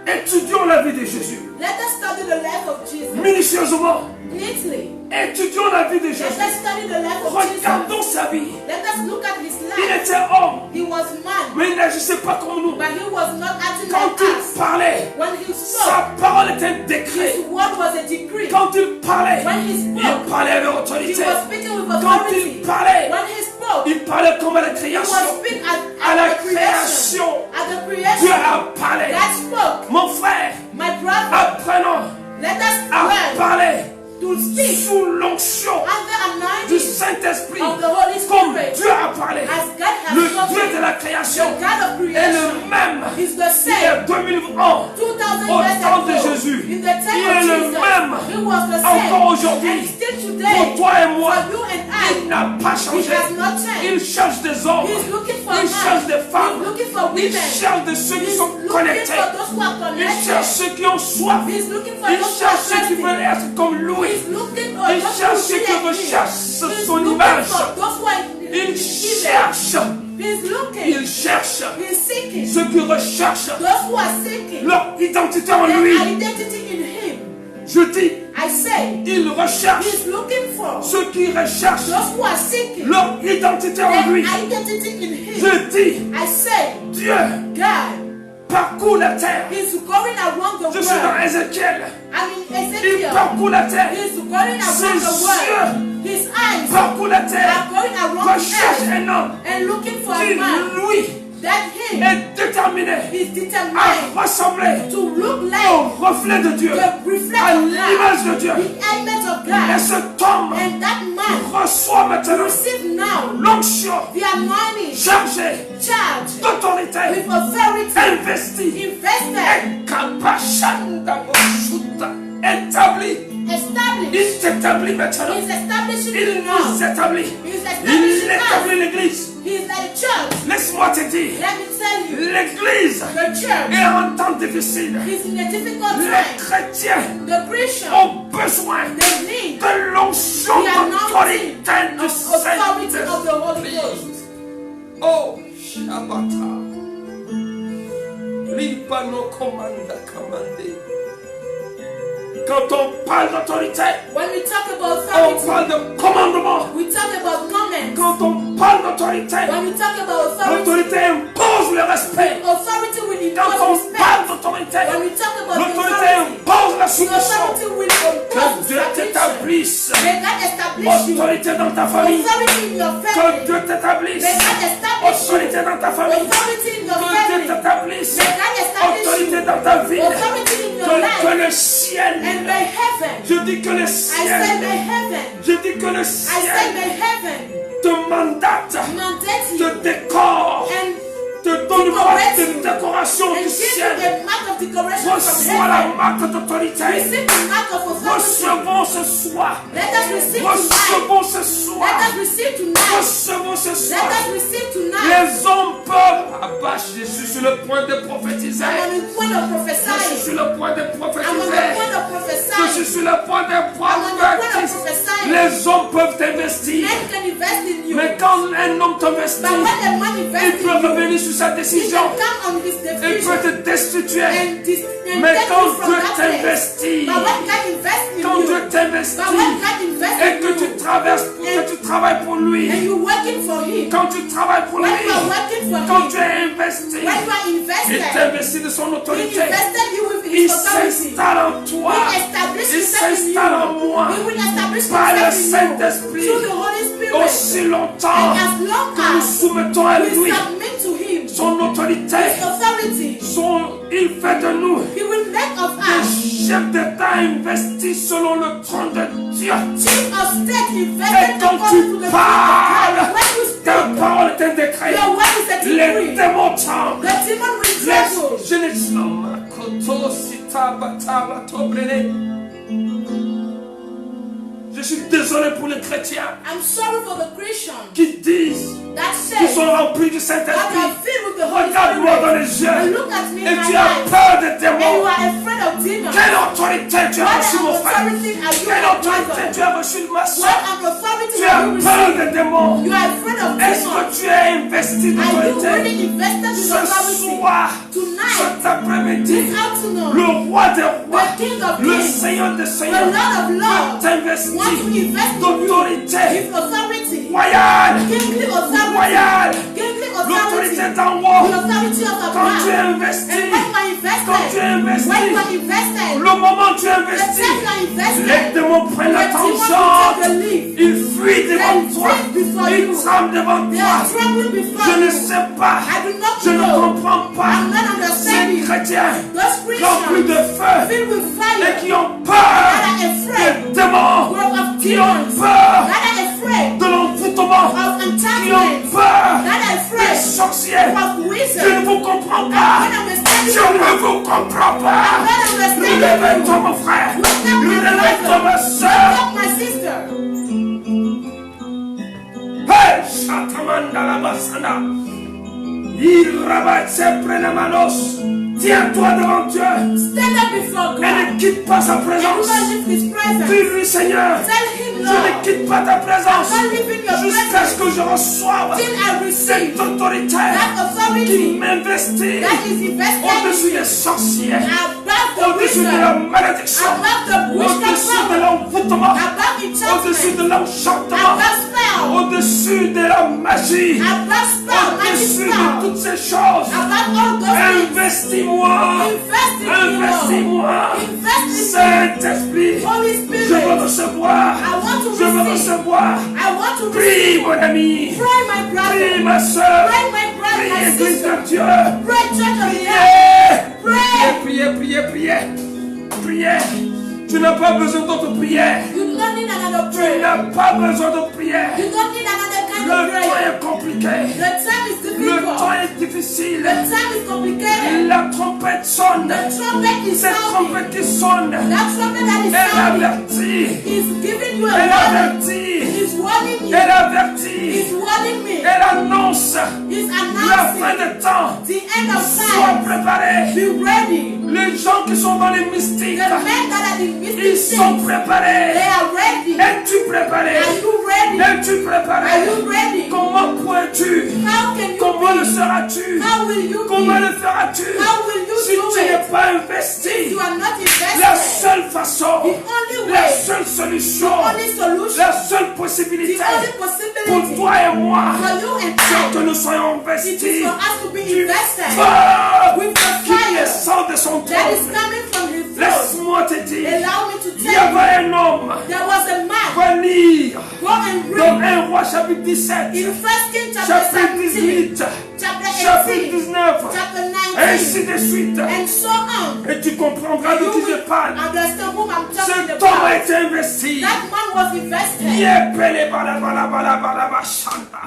Étudions la vie de Jésus. Let us study the life of Jesus Minutieusement. neatly. Étudions la vie de Let Jésus. us study the life of Jesus. Regardons sa vie. Let us look at his Il life. était homme, He was man, mais il n'agissait pas comme nous. but he was not acting Quand like us. il parlait, When he spoke, sa parole était un décret. his word was a decree. Quand il parlait, When he il spoke, parlait avec he autorité. was speaking with Quand authority. il parlait, When he spoke, il parlait comme à la he was création. speaking À la at the creation. création, At the Dieu creation, a parlé. God spoke. Mon frère, My brother, apprenons let us à learn parler to speak sous l'onction under du anointing Saint-Esprit, of the Holy comme Spirit. Dieu a parlé. As God has Le Dieu de spoken, la the création God of est le creation même is the il y a same 2000 ans 2000 au years temps de ago. Jésus. In the time Il of est le Jesus, même he was the encore same. aujourd'hui. And still Pour today, toi et moi, for you and il I, n'a pas he changé. has not changed. Il cherche des hommes, He's looking for il cherche men. des femmes, He's looking for il women. cherche de ceux qui He's sont looking connectés. for those who are Il cherche connected. ceux qui ont soif. He's looking for Il those who cherche are ceux qui thirsty. veulent être comme lui. He's looking for Il those cherche who ceux qui like him. recherchent He's son looking image. for those who are in Il his image. cherche, He's looking. il cherche He's seeking. ceux qui recherchent Those who are seeking leur identité en their lui. identity in him. Je dis, I say, il recherche he's looking for ceux qui recherchent those who are seeking leur identité en their lui. identity in him. Je dis, I say, Dieu God parcourt la terre. is going around the Je suis dans world. Ézéchiel. I'm in Il Ezekiel. parcourt la terre. He's going around Ses the world. His eyes Parcourt la are terre. going around the Recherche earth un homme and looking for qui, a man lui, that him est déterminé is à determined ressembler to look au like reflet de Dieu, the reflection à of God, l'image de Dieu. the image of Et God. cet homme And that est now. Reçois maintenant Receive now l'onction the anointing, chargée charge d'autorité, with authority, investie, invested, Kapashanda Boshuta, établi. established. Il s'établit maintenant. He's establishing Il you nous now. établit. He's Il establishing établit us. l'église. He's like church. Laisse-moi te dire, Let me tell you, l'église the church est en temps difficile. is in a difficult Les time. chrétiens The Christians, ont besoin they need de l'onction the anointing d'autorité du of authority Saint-Esprit. of the Holy Ghost. Oh, Shabata. Libano commanda commandé. Quand on parle d'autorité, When we talk about on authority, parle de commandement. we talk about command. Quand on parle d'autorité, When we talk about authority, l'autorité impose le respect. authority will Quand impose on respect. parle d'autorité, When we talk about l'autorité authority, impose la the soumission. authority will Que impose Dieu submission. t'établisse. May God establish you. Autorité dans ta famille. Authority in your Que family. Dieu t'établisse. May God establish you. Autorité dans ta famille. Authority in your Que Dieu family. t'établisse. May God establish Autorité you. dans ta vie. Authority in your Que life. le ciel. And may heaven. Je dis que le I say ciel. may heaven. Je dis que le I say ciel may heaven te mandate, mandate te you décore, and te donne une marque de décoration and du give you ciel. a mark of decoration from Reçois la heaven. marque d'autorité. Receive the mark of authority. Recevons ce soir. Let us receive tonight. Recevons ce soir. Let us receive tonight. Recevons ce Let soir. us receive tonight. Les hommes peuvent. Abba, je suis sur le point de prophétiser. I'm on the point of Je suis prophesying. sur le point de I'm on the prophétiser. point of Je suis prophesying. sur le point de I'm on the point of prophétiser. prophesying. Les hommes peuvent investir. Men can invest in you. Mais quand un homme t'investit, But when a man il invests peut in you, revenir sur sa he décision. can come on his Il decision peut te destituer. and Mais take quand you from Dieu that place. t'investit, But when God invests in quand you, Dieu but t'investit when God invests et in que tu you, traverses, que tu travailles pour lui, and you're working for him, quand tu travailles pour when lui, you are working for quand him, tu es investi, when you are il invested, t'investit de son he autorité. invested you with Il his authority. s'installe en toi. He established Il himself in s'installe en you. moi. He will establish Par le himself in you Saint-Esprit. through the Holy Spirit. Aussi longtemps And as long que nous as soumettons à we lui submit to him, son autorité, his authority, il fait de nous he will make of des us chefs d'État investis selon le trône de Dieu. chief of state Et invested quand according to tu the will of parles, God. When you ta speak, parole est un décret. your word is a Les decree. démons tremblent. The demon will tremble. Les génétiques. Koto sita batala tobrene. Je suis désolé pour les chrétiens I'm sorry for the Christians qui disent that qu'ils say sont remplis du that you Saint-Esprit. are filled with the Holy Regarde-moi dans Spirit. les And yeux look at me in et my tu as eyes. peur des And you démons. are afraid of demons. Quelle autorité tu as What reçu, mon frère? authority are you Quelle autorité brother? tu as reçu, ma soeur? What authority Tu have as you peur received? des démons. You are afraid of Est-ce que demons. tu es investi Are you d'autorité? really invested in Ce authority? soir, Tonight, cet après-midi, this afternoon, le roi des rois, the King of le Kings, Seigneur des the seigneurs, Lord of veut Lords, t'investir want to invest in you d'autorité with authority, royale, kingly authority, royale, kingly authority, l'autorité the d'en haut. authority of Quand tu es above. investi, And when you are quand tu es invested, investi, when you are invested, le moment où tu es the investi, time you are les invested, démons prennent la the demons will tangente, take the lead. ils fuient devant They toi, flee before ils you. tremblent devant They toi. are trembling before Je ne you. sais pas, I do not je ne know. comprends pas I'm not ces understanding. chrétiens Those remplis de Christians feu filled with et fire qui ont that peur are afraid des démons, of qui ont demons, peur that are afraid de l'envoûtement, of qui ont enchantments, peur that are des afraid sorciers. of Je ne wizards. vous comprends I'm pas. not understanding Je you. ne vous comprends I'm pas. not understanding Réveille-toi, you. mon frère. Wake up, my Réveille-toi, ma brother. soeur. Wake up, my sister. Hey, Shatamanda la basana. Irabat sempre la manos. Tiens-toi devant Dieu Stand up before et God. ne quitte pas sa And do présence. not leave His presence. Dis-lui, Seigneur, Tell Him, je ne Lord, quitte pas ta présence I'm not leaving your jusqu'à ce presence que je reçoive till I receive cette autorité that qui authority m'investit that is invested au-dessus in des sorciers, above the au-dessus de la wisdom, malédiction, above the witchcraft au-dessus de power, l'envoûtement, above au-dessus de enchantment, l'enchantement, above spell, au-dessus de la magie, above spell, magic au-dessus de spell, toutes ces choses. above all those things. Investis-moi, Invest in me, Lord. investis-moi, Invest in me. Saint-Esprit. Holy Je veux Spirit, recevoir, I want to je veux receive. recevoir. I want to Prie, receive. mon ami, Pray, my prie, brother. ma soeur, Pray, my brother, prie, my Église sister. de Dieu. Pray, church of the earth. Priez, priez, priez, priez, priez. Tu n'as pas besoin d'autre prière. You do not need another Tu prayer. n'as pas besoin de prière. You don't need another kind Le of temps prayer. est compliqué. The time is Le difficult. temps est difficile. The time is complicated. La trompette sonne. The trumpet is Cette sounding. trompette qui sonne, That trumpet that is elle sounding avertit. is giving you a Elle warning. avertit. He's warning you. Elle avertit. He's warning me. Elle annonce He's la fin announcing des temps. the end of Sois time. préparé. Be ready. Les gens qui sont dans les mystiques, The men that are in ils mystic sont things, préparés. they are ready. Es-tu préparé? Are you ready? Es-tu Are préparé? you ready? Comment pourrais-tu? How can you Comment le be? seras-tu? How will you Comment be? le feras-tu? How will you Si do tu n'es it? pas If investi, you are not la invested, seule façon, the only la way, seule the solution, only solution, la seule the possibilité only pour possibility toi et moi, for you and c'est que I, nous soyons it is investis for us to be du invested feu with the qui fire descend de son that is trône. coming from his throne. Laisse-moi te dire, Allow me to il y tell you, avait un homme, there was a man. va lire Go and dans read 1 Roi chapitre 17, in 1 Kings chapter chapitre 17, 18, chapter chapitre 18, 19, chapter ainsi 19, de suite. and so on. Et tu comprendras de You qui je will parle. understand whom I'm talking Cet homme a about. été investi. That man was invested. Yepele bala bala bala bala bashanda.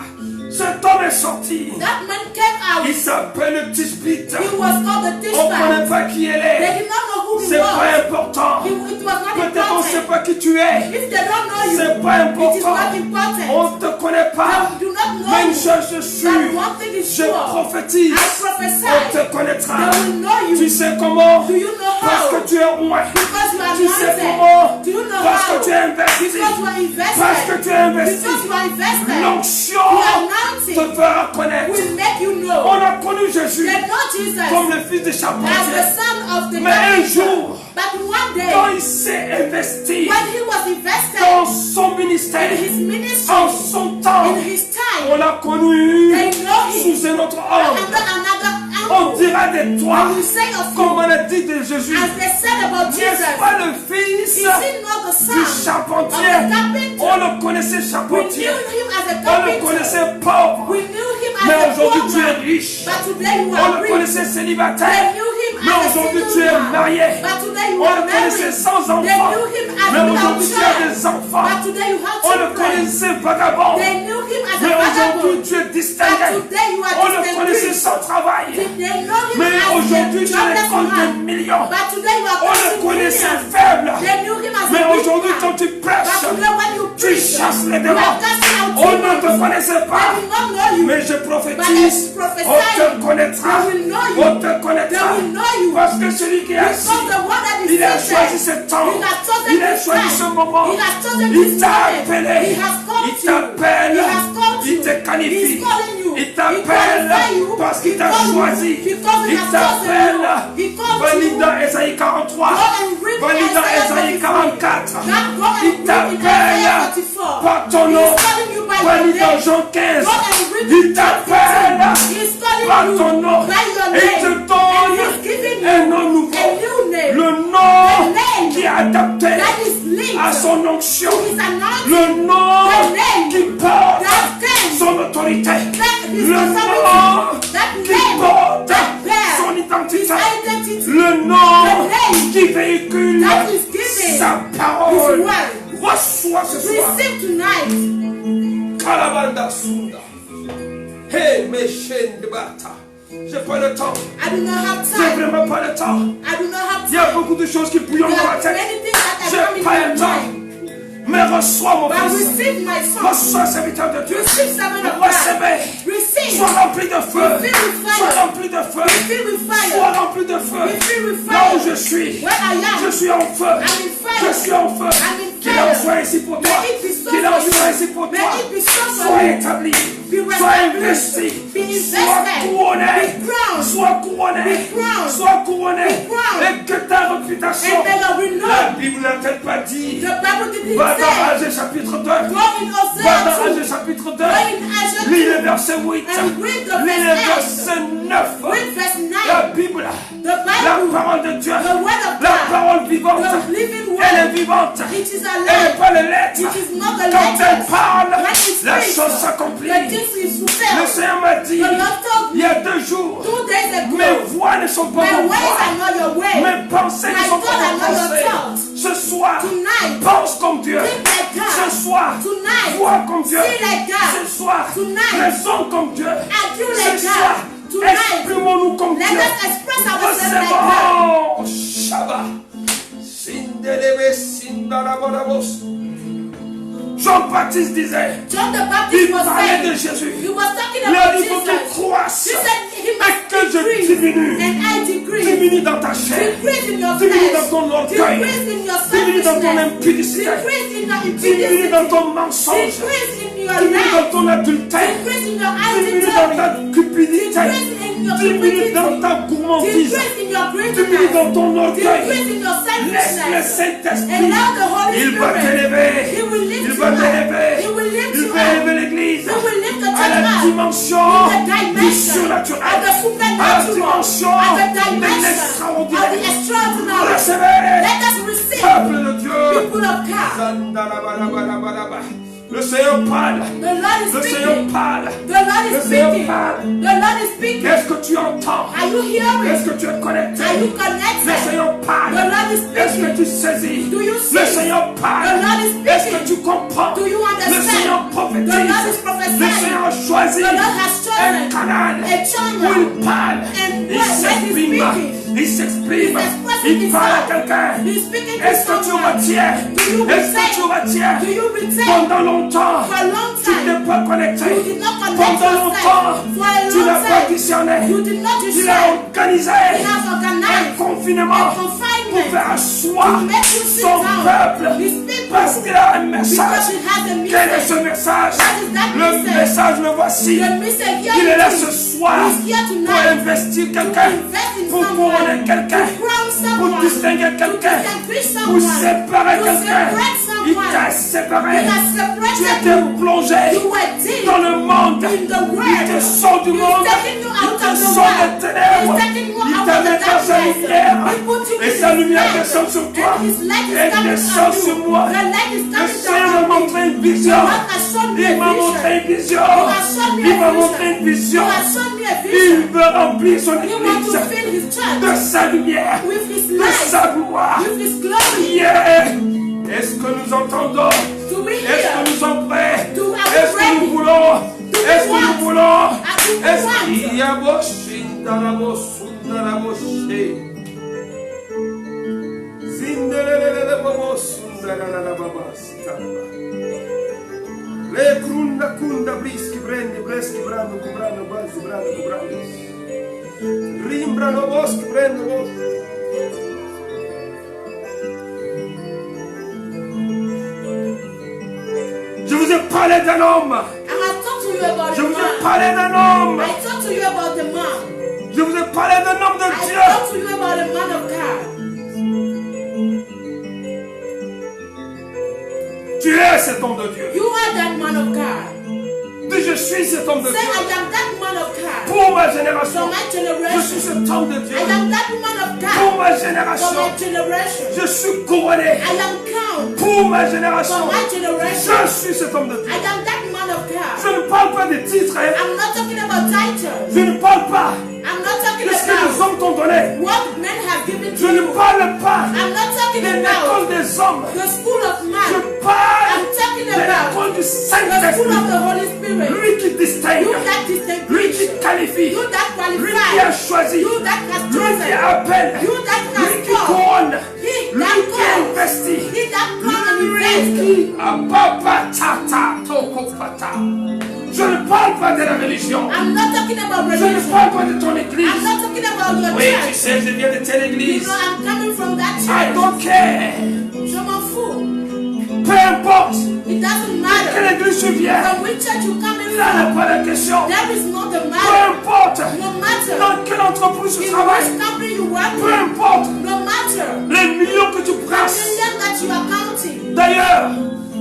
Cet homme est sorti. That man came out. Il s'appelle le Tishbit. He was called the On ne connaît Tishbite. pas qui elle They est. did not know who he C'est pas was. important. It was not Peut-être on ne sait important. pas qui tu es. If they don't know you, C'est pas it is important. not important. On ne te connaît pas. They do not know Mais une you. chose je That suis. one thing is Je sure. prophétise. I On prophesy. te connaîtra. They will know Tu you. sais comment? Do you know Parce how? que tu es loin. Because you are Tu sais anointed. comment? Do you know Parce how? que tu es investi. Because you are invested. Parce que tu es investi. Because you are invested. L'onction The te anointing fera connaître. will make you know. On a connu Jésus They know Jesus comme le fils de as the charpentier. son of the Mais un carpenter. jour, But one day, quand il s'est investi when he was invested dans son ministère, in his ministry, en son temps, in his time, on l'a connu they know him sous un autre under homme. another On angle. dira de toi, And we say of comme him, on a dit de Jésus, as they said about n'est-ce Jesus, pas le fils is he not the du son of charpentier? the carpenter? On le connaissait We knew charpentier, him as a on le carpenter. connaissait pauvre, We knew him mais as a aujourd'hui tu poor es man. riche. But today you On are le rich. connaissait They célibataire, knew him mais as a aujourd'hui tu single es man. marié. But today you On are le connaissait married. sans They enfant, knew him as mais without aujourd'hui tu as child. des enfants. But today you have On le children. connaissait vagabond, They knew him as a mais aujourd'hui vagabond. tu es But distingué. today you are On le connaissait distinguished. sans travail, They know him mais as aujourd'hui a tu les jobless comptes des man. millions. But today you are On le counting connaissait millions. faible, They knew him as mais a weak aujourd'hui man. quand tu But prêches, today when you tu preach, chasses les you démons. are casting out On ne te demons. connaissait They pas, will not know you. mais je But prophétise, I prophesy on te connaîtra, they will know you. on te They connaîtra, will know you. parce que celui qui est assis, Because the one that is il a choisi seated, ce temps, he has chosen il a this choisi ce time. moment, He has chosen il this t'a moment. appelé, He has called il you. t'appelle, He has called il you. te qualifie, He's calling you. il He t'appelle qualifies you. parce qu'il t'a He calls you choisi, because he il has t'appelle, chosen you. He calls valide you. dans Ésaïe 43, Go and read valide dans Isaiah Ésaïe 44. 44, Go and il read in t'appelle Isaiah 44. par ton nom, He's calling you by your valide dans name. Jean 15, Go and read il in John 15. t'appelle He's calling par you ton nom by your et il te name. And donne he's giving you un nom nouveau, a new name. le nom The name qui est adapté that is linked à son onction, to his anointing. le nom The name qui porte that came. son autorité, That his le authority. nom That qui name porte that bears son his identité, identity. le nom The name qui véhicule that is giving sa his parole. word. Reçois ce soir. Receive tonight. Kalabanda Sunda. Hey, mes chaînes de bata. J'ai pas le temps. I do not have J'ai time. vraiment pas le temps. I do not have Il y a time. beaucoup de choses qui bouillonnent There dans are ma tête. many things that are J'ai coming pas in le my temps. mind. Mais reçois mon But fils. receive my son. Reçois serviteur de Dieu. Receive servant of God. Recevez. Receive. Sois rempli de feu. Be filled with fire. Sois rempli de feu. Be filled with fire. Sois rempli de feu. Be filled with Là où fire. je suis. Where I am. Je suis en feu. I'm in fire. Je suis en feu. I'm in Qu'il fire. en soit ainsi pour toi. May it be so Qu'il en for soit you. ainsi pour May toi. it be so for Sois you. établi. Be Sois established. investi. Be Sois invested. couronné. Be crowned. Sois couronné. Be crowned. Sois couronné. Be crowned. Et que ta réputation. And may your La renown. Bible n'a-t-elle pas dit? The Bible didn't Va dans say. Agé chapitre 2. Go in Va Hosea dans 2. Agé chapitre 2. Go in Isaiah Lis 2. le verset 8. And read the Lis le verse 8. verset 9. Read verse 9. La Bible, The la Bible. parole de Dieu, The word of la God. parole vivante, The living elle est word. vivante. It is Elle n'est alive. pas les lettres. It is not the Quand elle letters. parle, When it la speaks, chose s'accomplit. the things is Le fulfilled. Seigneur m'a dit, The Lord told il y me a 2 jours, 2 days ago, mes voix ne sont pas my vos ways are voix. not your ways. Mes pensées ne My sont pas thoughts are vos not your pensées. thoughts. Ce soir, Tonight, pense comme Dieu. think like comme Dieu. Ce soir, raisonne comme Dieu. Ce soir, exprimons-nous comme Dieu. Recevons Shabbat. Jean-Baptiste disait, il parlait de Jésus. Il a dit, il faut qu'il croisse et que je diminue. Diminue dans ta chair, diminue dans ton orgueil, diminue dans ton impudicité, diminue dans ton mensonge, diminue dans ton adultère, diminue dans ta cupidité, diminue dans ta gourmandise, diminue dans ton orgueil. Laisse le Saint-Esprit, il va t'élever, il va t'élever, il va élever l'église à la dimension du surnaturel, à la dimension de l'extraordinaire. Recevez, peuple de Dieu. Le Seigneur parle. Le Seigneur parle. Le Seigneur parle. Est-ce que tu entends? Est-ce que tu es connecté? Le Seigneur parle. Est-ce que tu saisis? Le Seigneur parle. Est-ce que tu comprends? Le Seigneur prophétise. Le Seigneur a choisi un canal où il parle. Il s'exprime. Il s'exprime. Il parle à quelqu'un. Est-ce que tu retiens? Est-ce que tu retiens? Pendant longtemps, tu n'es pas connecté. Pendant longtemps, tu n'as pas discerné. Tu l'as organisé un confinement pour faire asseoir son peuple parce qu'il a un message. Quel est ce message? Le message, le voici. Il est là ce soir pour investir quelqu'un, pour couronner quelqu'un, pour distinguer quelqu'un, pour séparer quelqu'un. Il t'a séparé. Tu étais plongé dans le monde. Il te sort du monde. Il te sort des ténèbres. Il t'a mis dans sa lumière. Et sa lumière descend sur toi. Et descend sur moi. Le Seigneur m'a montré une vision. Il m'a montré une vision. Il m'a montré une vision. Il veut remplir son église de sa lumière, de sa gloire. Yeah. Est-ce que nous entendons? Est-ce que nous sommes prêts? Est-ce que nous voulons? Est-ce que nous voulons? Est-ce qu'il y a le krunda kunda briski brendi breski brando kubrano bazi brando kubrando rimbrano boski brando boski. Je vous ai parlé d'un homme. Je vous ai parlé d'un homme. Je vous ai parlé d'un homme de Dieu. Tu es cet homme de Dieu. You are that man of God. Dis, je suis cet homme de Say, Dieu. I am that man of God. Pour ma génération. For my generation. Je suis cet homme de Dieu. I am that woman of God. Pour ma For génération. my generation. Je suis couronné. I am crowned. Pour ma génération. For my generation. Je suis cet homme de Dieu. I am that man of God. Je ne parle pas des titres. I'm not talking about titles. Je ne parle pas I'm not talking de ce que les about hommes t'ont donné. what men have given to Je ne you. parle pas I'm not talking de l'école about des hommes. the school of Je man. parle I'm talking de about l'école du the school Saint-Esprit. of the Holy Spirit. Lui qui distingue. You that Lui distinguish. qui qualifie. You that Lui qui a qualify. choisi. You that has Lui qui chosen. appelle. You that Lui has qui called. couronne. He Lui that qui calls. investit. He that calls and Lui invests. qui ababa tata tokopata. Je ne parle pas de la religion. I'm not talking about Je ne religion. parle pas de ton église. I'm not talking about your Oui, tu church. sais, je viens de telle You église. know, I'm coming from that I church. don't care. Je m'en fous. Peu importe It doesn't quelle matter église tu viens. from which church you coming Là n'est from. pas la question. There is not the Peu matter. importe No matter dans quelle entreprise tu in travailles. which company you work Peu with. importe No matter les millions que tu the brasses. million that you are counting. D'ailleurs,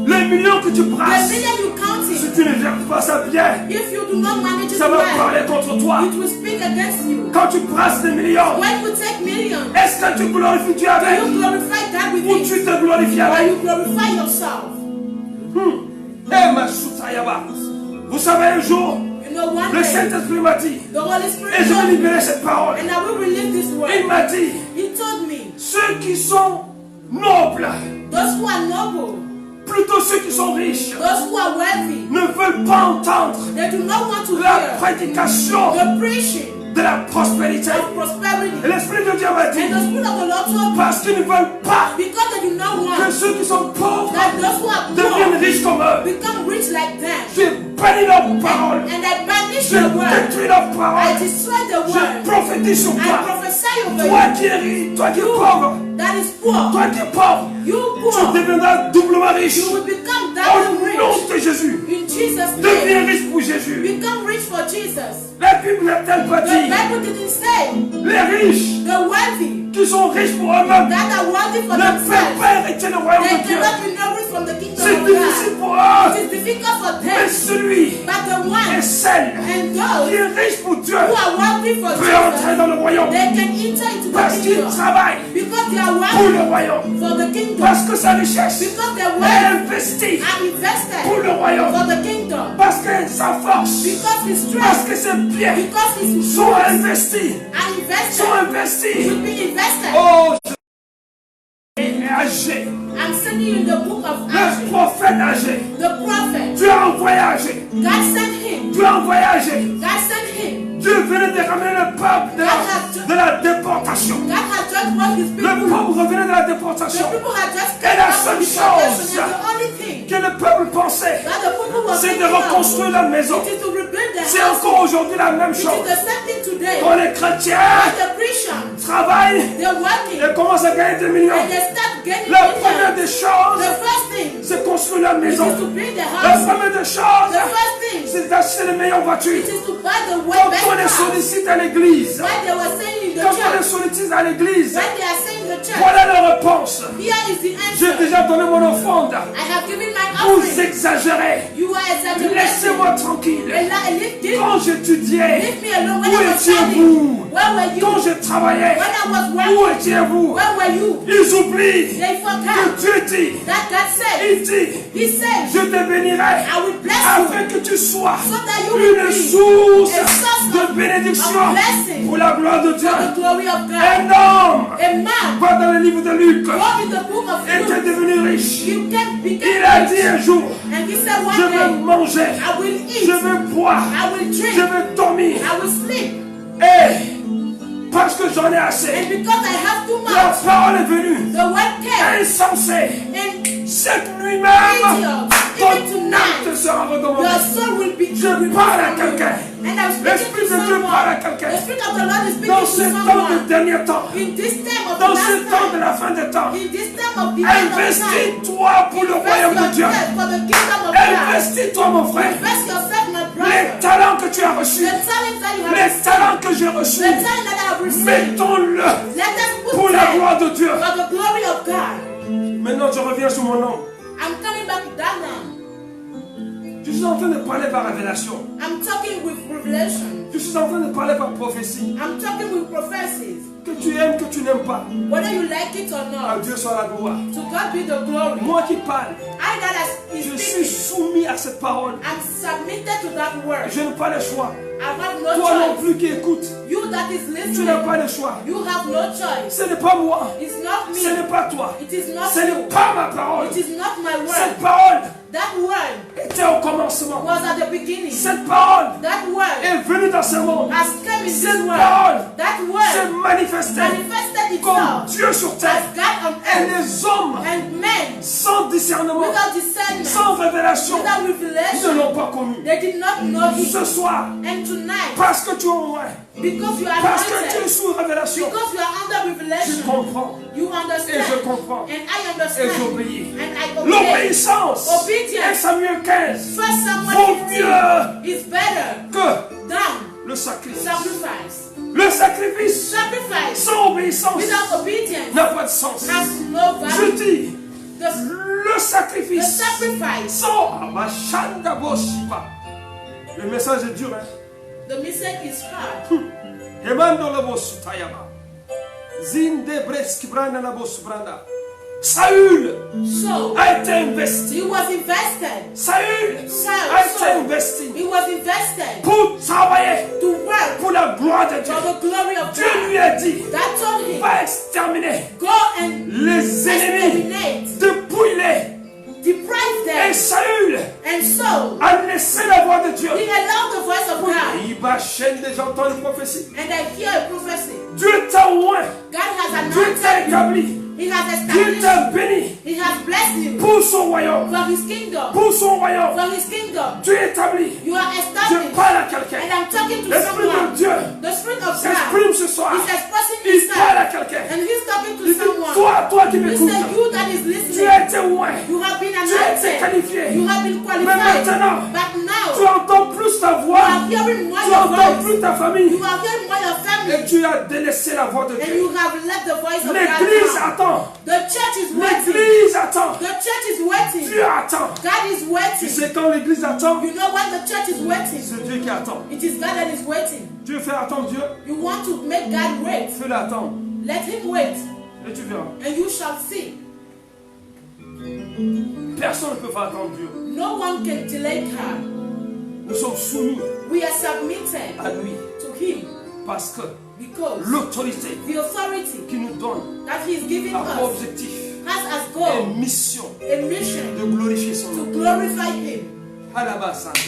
les millions que tu The brasses, million you si counting. tu ne gères pas ça bien, If you do not manage it ça va well, parler contre toi. it will speak against you. Quand tu brasses des millions, When you take millions, est-ce que tu glorifies Dieu do avec you glorify God with ou it? tu te glorifies Or avec? you glorify yourself? Eh, ma soutayaba. Vous savez, un jour, You know, one le day, Saint-Esprit m'a dit, the Holy et Spirit je vais told me, libérer cette parole. and I will release this Il word. m'a dit, He told me, ceux qui sont nobles, those who are noble, Plutôt ceux qui sont riches Those who are wealthy, ne veulent pas entendre they do not want to la hear prédication the preaching de la prospérité. of prosperity. Et l'Esprit de Dieu m'a dit, And the Spirit of the Lord told me, parce qu'ils ne veulent pas because they do not que want ceux qui sont pauvres that those who are deviennent poor riches comme eux. become rich like them. J'ai banni leurs paroles. And I banish Je the word. détruis leurs I paroles. destroy the Je word. prophétise sur I toi. prophesy over Toi you. qui es riche, toi qui es pauvre, That is poor. toi qui es pauvre, You tu poor. deviendras doublement riche. You will become Au double nom rich. de Jésus. In Jesus' Deviens name. riche pour Jésus. Become rich for Jesus. La Bible n'a-t-elle pas The dit, Bible didn't say les riches the wealthy qui sont riches pour eux-mêmes that are wealthy for ne peuvent themselves, pas hériter le royaume they de Dieu. cannot inherit from the kingdom C'est of difficile God. pour eux. It is difficult for Mais them. celui But the et one celle and qui those est riche pour Dieu who are wealthy for peut entrer Jesus, dans le royaume they can enter into parce the qu'ils kingdom travaillent because they are pour le wealthy royaume. for the kingdom, Parce que sa richesse because their est wealth investie are pour invested le royaume. for the kingdom, Parce que sa force, because his parce strength, que ses pieds because his sont roots investis. are Sont invested, investis. will be invested. Oh, et âgé. I'm sending you the book of Le Age, prophète âgé. the prophet. Dieu a envoyé. God sent him. Dieu a envoyé. God sent him. Dieu venait de ramener le peuple de la déportation. God has just brought his Le people. peuple revenait de la The déportation. people had just Et la come from seule the deportation, chose and the only thing que le peuple pensait, that the people were c'est de thinking of, reconstruire la maison. it is to rebuild the C'est house. encore aujourd'hui la même It is chose. the same thing today. Quand les chrétiens But the Christians, travaillent they're working et commencent à gagner des millions, and they start getting la première millions. des choses, The first thing c'est construire la is maison. to build the La house. première des choses, The first thing c'est d'acheter les meilleures voitures. it is to buy the way Quand best on les house. sollicite à l'église, When they were saying in the quand on les church, sollicite à l'église, when they are saying in the church, voilà la réponse. here is the J'ai answer. déjà donné mon offrande. I have given my Vous offering. exagérez. You are exaggerating. Laissez-moi tranquille. Leave Quand j'étudiais, me alone. When où I was étiez-vous? studying, where were you? Quand je travaillais, When I was où working, étiez-vous? where were you? Ils oublient They que forgot Dieu dit, that God said, il dit, He said, je te bénirai I will bless afin you que tu sois so that you will une be source a source de bénédiction of blessing pour la gloire de Dieu. for the glory of God. Un homme A man, va dans le livre de Luc go in the book of était Luke. devenu riche. You can become Il a dit rich. un jour, And he said je one vais day, manger, I will eat, je vais boire, I will je drink, vais dormir. I will sleep. Et parce que j'en ai assez, And because I have too la much, parole est venue. the word came. Insensé. And Cette nuit même, idiot, ton even âme te tonight, sera redemandée. your soul will be Je parle à quelqu'un. And I'm speaking L'Esprit to de Dieu parle à someone. quelqu'un. The Spirit of the Lord is speaking Dans to ce temps de someone. dernier temps, In this time of dans the ce last temps de time, la fin des temps, in this time of the end of time, investis-toi pour le royaume de invest Dieu. yourself for the kingdom of God. Investis-toi, mon frère. Invest yourself, my Les brother. talents que tu as reçus, The talent that you have les received, talents que j'ai the reçus, talent that I have received, mettons-le let us put pour la them gloire de Dieu. for the glory of God. Maintenant, je reviens sur mon nom. I'm coming back to that now. Je suis en train de parler par révélation. I'm talking with revelation. Je suis en train de parler par prophétie. I'm talking with prophecies. Que tu aimes, que tu n'aimes pas. Whether you like it or À not, Dieu soit la gloire. to God be the glory. Moi qui parle, I that is je suis speaking, soumis à cette parole. I'm submitted to that word. Je n'ai pas le choix. I have no Toi non choice. plus qui écoutes, You that is tu n'as listening, pas le choix. you have no choice. Ce n'est pas moi. It's not Ce n'est me. pas toi. It is not Ce n'est you. pas ma parole. It is not my Cette word. parole That word était au commencement. was at the beginning. Cette parole That word est venue dans ce monde. has come in this Cette world. parole That s'est word manifestée manifested comme itself Dieu sur terre. as God on Et earth. les hommes, And men, sans discernement, without discernment, sans révélation, without ne revelation, l'ont pas connu. they did not know Him. Ce soir, And tonight, parce que tu es en moi, because you are parce que tu es anointed, sous révélation, because you are under tu revelation, comprends you et je understand. comprends And I et understand. j'obéis. And I obey. L'obéissance, Obedience. 1 Samuel 15, First vaut Samuel 15 mieux is better que than le sacrifice. sacrifice. Le sacrifice Sacrifice sans obéissance without obedience n'a pas de sens. has no Je value. dis, The le sacrifice sacrifice, sans Amashanda Boshiba. Le message est dur, hein? the message is hard. Emando la Bosutayama. Zinde Breski Branda la Bosubranda. Saül So, a été investi. he was invested. Saül a été Saul, investi he was invested pour travailler to work pour la gloire de Dieu. for the glory of Dieu God. lui a dit, God told him, va exterminer go and les ennemis exterminate depuis les deprived Et them. Saül And so, a laissé la voix de Dieu. he allowed the voice of God. Il va chaîne des gens une prophétie. And I hear a prophecy. Dieu t'a oint. God has Dieu t'a anointed you. établi. He has Dieu established t'a you. béni He has blessed you pour son royaume. for his kingdom. Pour son royaume. For his kingdom. Dieu établi. You are Je established. parle à And quelqu'un. I'm talking to L'Esprit de someone. Dieu The Spirit of God s'exprime ce soir. is expressing Il parle à himself. quelqu'un. And he's talking to Il dit, someone. toi qui He m'écoutes, said, you that is tu listening, as été oint. you have been Tu as été anointed. qualifié. You have been Mais qualified. maintenant, But now, tu entends plus ta you voix. are hearing more Tu your entends voice. plus ta famille. You are hearing more your Et family. tu as délaissé la voix de And Dieu. you have left the voice of God L'église now. attend. The church is waiting. L'église attend. The church is waiting. Dieu attend. God is Tu waiting. sais quand l'église attend, You know when the church is waiting? c'est Dieu qui attend. It is God that is waiting. Dieu fait attendre Dieu. You want to make God wait. Fais-le attendre. Let him wait. Et tu verras. And you shall see. Personne ne peut faire attendre Dieu. No one can delay God. Nous sommes soumis We are submitted à lui. to him Parce que because l'autorité the authority qu'il nous donne that he is giving a pour us objectif has as et goal mission a mission de glorifier son to nom. glorify him. Alabasanda.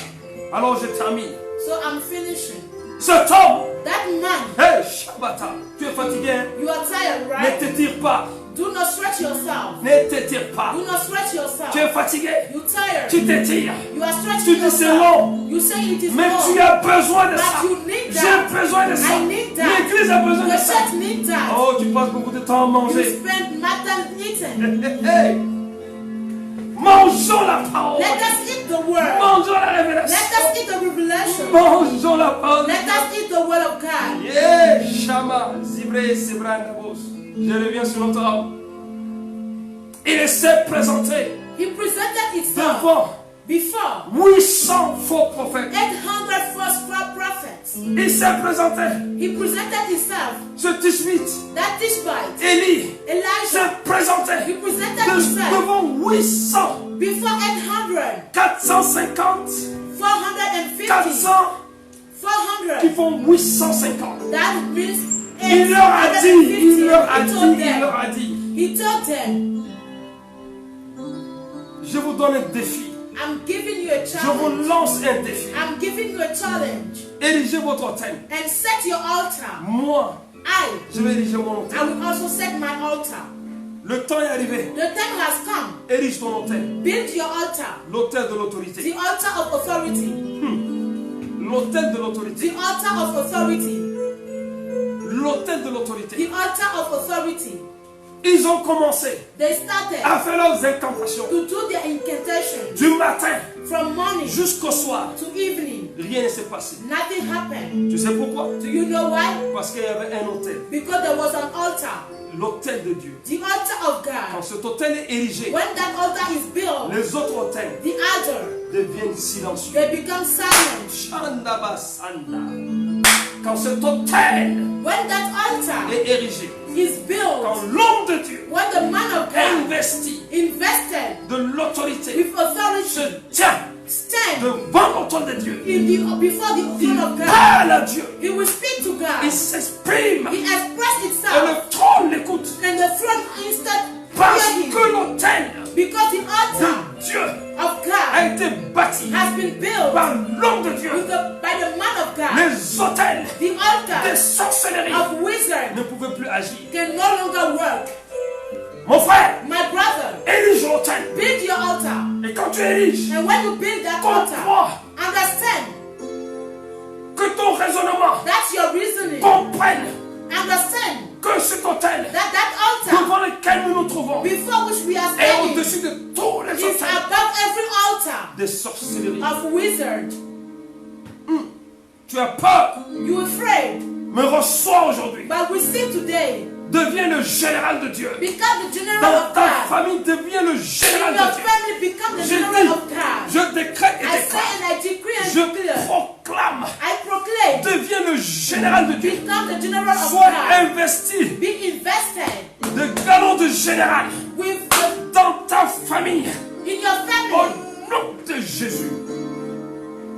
Alors je termine. So I'm finishing. Cet homme, That man, hey Shabata, tu es fatigué, hein? you are tired, Ne right? t'étire pas. Do not stretch yourself. Ne t'étire pas. Do not stretch yourself. Tu es fatigué, You tired. tu t'étires. You are Tu stretching dis c'est yourself. long. You say it is Mais long. tu as besoin de ça. But you need that. J'ai besoin de ça. I need that. L'église a besoin The de ça. church needs that. Oh, tu passes beaucoup de temps à You manger. spend more time eating. Hey. Mangeons la parole. Let us eat the word. Mangeons la Let révélation. us eat the revelation. Mangeons la parole. Let us eat the word of God. Yeah, Shama, Zibre, Sebrandabos. Je reviens sur notre homme. Il s'est présenté He presented himself devant before 800 faux prophètes. 800 false prophets. Il s'est présenté. He presented himself. Ce Tishbite, That Tishbite, Élie, Elijah, s'est présenté he presented himself devant 800, before 800, 450, 450, 400 qui 400. font 850. That means Il leur a dit, 850. il leur a He dit, told il them. leur a dit, He told them, je vous donne un défi. I'm giving you a Je challenge. vous lance un défi. I'm giving you a challenge. Érigez votre autel. And set your altar. Moi, je vais ériger mon I autel. will also set my altar. Le temps est arrivé. The time has come. Érige ton autel. Build your altar. L'autel de l'autorité. The altar of authority. L'autel de l'autorité. The altar of authority. L'autel de l'autorité. The altar of authority. Ils ont commencé They started à faire leurs incantations. to do their incantation Du matin from morning jusqu'au soir. to evening. Rien ne s'est passé. Nothing happened. Tu sais pourquoi? Do you know why? Parce qu'il y avait un autel. Because there was an altar. L'autel de Dieu. The altar of Quand God. cet autel est érigé, When that altar is built, les autres autels the other, deviennent silencieux. they become silent. Shandabasanda. Quand cet autel When that altar est érigé, is built, quand l'homme de Dieu when the man of God investi invested de l'autorité with se authority, tient stand devant l'autel de Dieu, before the il throne of God, parle à Dieu, he will speak to il God. s'exprime He expressed et itself, le trône l'écoute and the throne instead parce hear que him. l'autel Because the altar de Dieu of a God été bâti has been built par l'homme de Dieu. by the man of God. Les autels The des altar sorcelleries of wizards ne pouvaient plus agir. can no longer work. Mon frère, My brother, érige l'autel. build your altar. Et quand tu ériges, And when you build that altar, comprends understand que ton raisonnement that's your reasoning. comprenne Understand que cet autel that altar devant lequel nous nous trouvons before which we are est standing au-dessus de tous les is autels above every altar des sorcelleries. of wizards. Tu as peur, You afraid, me reçois aujourd'hui. but we see today Deviens le général de Dieu. become the general Dans of ta God. famille, deviens le général In your de Dieu. family, become the Je general dis, of God. je décrète et I say déclare. and I decree and Je declare. proclame. I proclaim, Deviens le général de Dieu. become the general of Sois God. investi Be invested de galon de général with the, dans ta famille. in your Au family. nom de Jésus.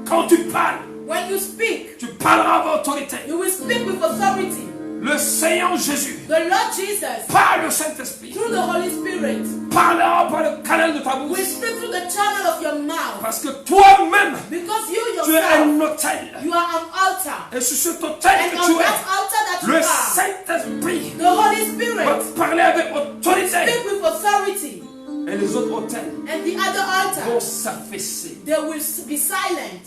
Quand tu parles, When you speak, tu parleras avec autorité. you will speak with authority. Le Seigneur Jésus, the Lord Jesus, par le Saint-Esprit, through the Holy Spirit, parlera par le canal de ta will bouche. speak through the channel of your mouth. Parce que toi-même, Because you tu es yourself, un autel. you are an altar. Et sur cet autel And que on tu that es, altar that you le are, Saint-Esprit the Holy va Spirit parler avec autorité. speak with authority. Et les autres autels And the other vont altar, s'affaisser. they will be silent.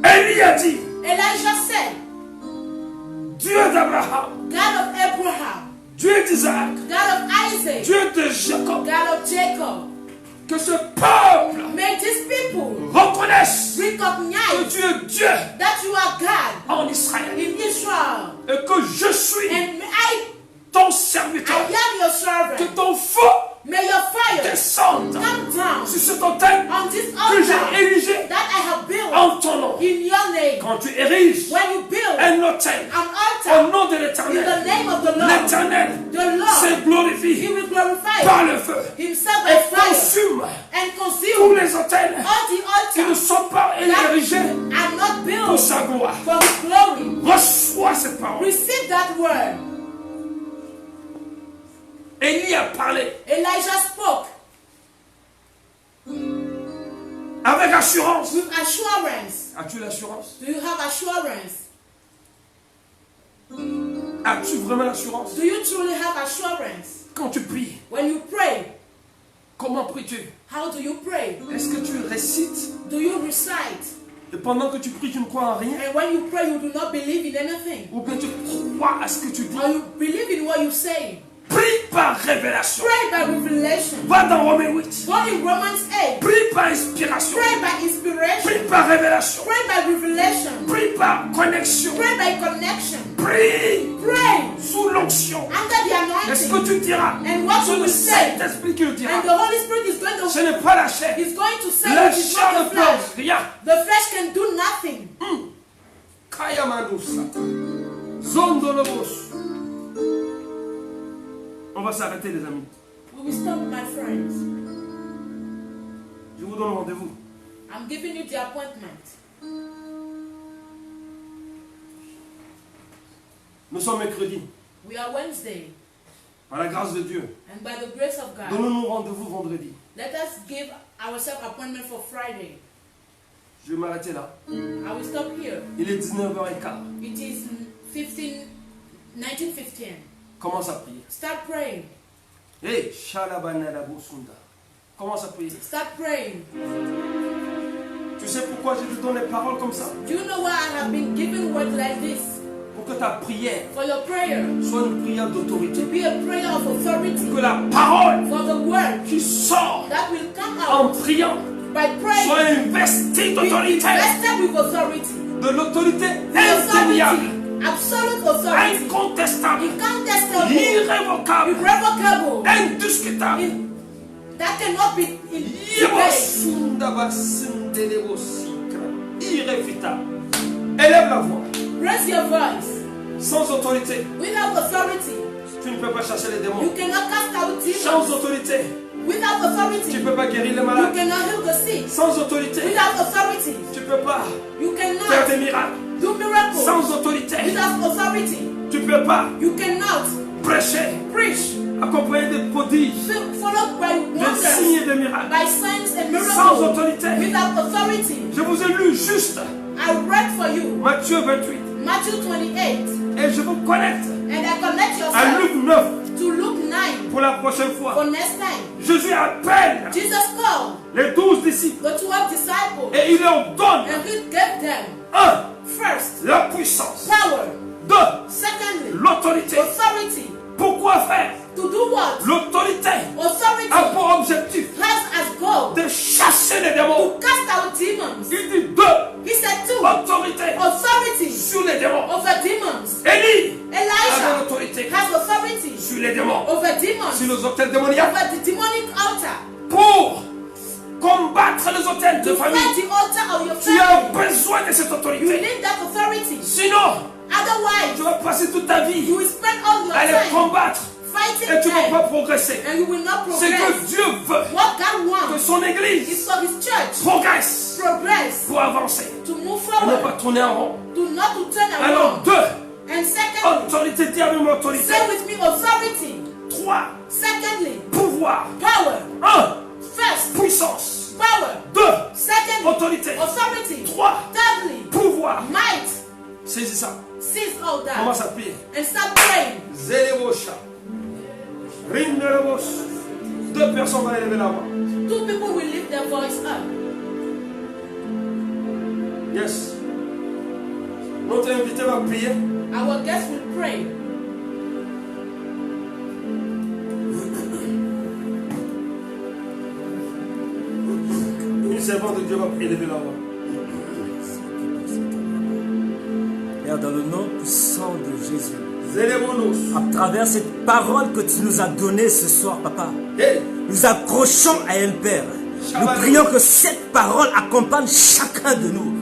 Élie a dit, Elijah said, Dieu d'Abraham, God of Abraham, Dieu d'Isaac, God of Isaac, Dieu de Jacob, God of Jacob, que ce peuple may these people reconnaisse que recognize tu es Dieu that you are God en Israël in Israel. et que je suis And ton I serviteur. am your Que servant. ton feu May your fire descende come down sur cet autel on this que j'ai altar érigé that I have built en ton nom. in your name. Quand tu ériges When you build un autel an au altar nom de in the l'Éternel, name of the Lord, l'Éternel the se Lord, He glorifie will glorify par le feu Himself et by fire consume and tous consume les autels all the qui ne altars sont pas érigés that are not pour built sa gloire. for His glory. Reçois cette parole. Receive that word. Élie a parlé Elijah spoke avec assurance. with assurance. As-tu l'assurance? Do you have assurance? As-tu vraiment l'assurance? Do you truly have assurance? Quand tu pries, When you pray, comment pries-tu? how do you pray? Est-ce que tu récites? Do you recite? Et pendant que tu pries, tu ne crois en rien? And when you pray, you do not believe in anything. Ou bien tu crois à ce que tu dis? Or you believe in what you say. Prie par révélation. Pray by revelation. Va dans Romains 8. Go in Romans 8. Prie par inspiration. Pray by inspiration. Prie par révélation. Pray by revelation. Prie par connexion. Pray by connection. Prie Pray sous l'onction. under the Est-ce que anointing. tu diras? And what C'est you le will say. Saint-Esprit qui le dira. And the Holy Spirit is going Ce to n'est pas la chair. is going to say La it is chair not ne the peut flesh. rien. The flesh can do nothing. Kaya Manoussa. Zondolobos. On va s'arrêter, les amis. We will stop, my friends. Je vous donne rendez-vous. I'm giving you the appointment. Nous sommes mercredi. We are Wednesday. Par la grâce de Dieu. And by the grace of God, Donnons-nous rendez-vous vendredi. let us give ourselves appointment for Friday. Je vais m'arrêter là. I will stop here. Il est 19h15. It is 19:15. Commence à prier. Start praying. Hey, Shalabanadabosunda. Commence à prier. Start praying. Tu sais pourquoi je te donne les paroles comme ça? Do you know why I have been given words like this? Pour que ta prière For your prayer soit une prière d'autorité. to be a prayer of authority. Que la parole For the word qui sort that will come en out priant by praying. soit investie Be d'autorité. invested with authority. De l'autorité indéniable, Authority. Absolute authority. incontestable, Incontestable. irrévocable, Irrevocable. indiscutable. That cannot be in debate. Yebosunda basindelebosikra. Irréfutable. Élève la voix. Raise your voice. Sans autorité, Without authority, tu ne peux pas chasser les you démons. cannot cast out Sans demons. autorité, Without tu authority, ne peux pas guérir les you malades. cannot heal the sick. Sans autorité, Without authority, tu ne peux pas you faire cannot des miracles. do miracles. Sans autorité, Without authority, tu ne peux pas you cannot prêcher, preach. accompagné de prodiges, Followed by de signes et wonders, de miracles. by signs and Sans miracles. autorité. Without authority, Je vous ai lu juste I read for you Matthieu 28 Matthew 28, et je vous connecte and I connect à yourself Luc 9 to Luke 9 pour la prochaine for fois. next time. Jésus appelle Jesus called les 12 disciples the 12 disciples et il leur donne and he gave them 1. first La puissance. power, 2. secondly L'autorité. authority. Pourquoi faire? To do what? L'autorité Authority a pour objectif has as goal de chasser les démons. to cast out demons. Il dit 2. He said 2. Autorité Authority sur les démons. over demons. Élie avait Elijah l'autorité has authority sur les démons, over sur demons, les hôtels démoniaques over the demonic altar. pour combattre les hôtels de To famille. fight the altar of your Tu as family. besoin de cette You autorité. need that authority. Sinon, tu Otherwise, vas passer toute ta vie you will spend all your à les time combattre fighting et tu ne vas them, pas progresser. and you will not C'est que progress. Dieu veut What God que wants son is église for His church progresse. progress, pour avancer. to move Et ne pas forward, tourner en rond. not to turn Alors, around. 2. And secondly, Autorité, dis avec moi autorité. say with me authority. 3. Secondly, Pouvoir. power. 1. First, Puissance. power. 2. Secondly, Autorité. authority. 3. Thirdly, Pouvoir. might. Saisis ça. Seize all that Commence à prier. and start praying. Zélébosha. Rindelebos. 2 personnes vont élever la voix. 2 people will lift their voice up. Yes. Notre invité va prier. Our guest will pray. Une servante de Dieu va élever la voix. Père, dans le nom puissant de Jésus, Zélébonus. à travers cette parole que tu nous as donnée ce soir, Papa, Hey. nous accrochons à elle, Père. Nous prions que cette parole accompagne chacun de nous.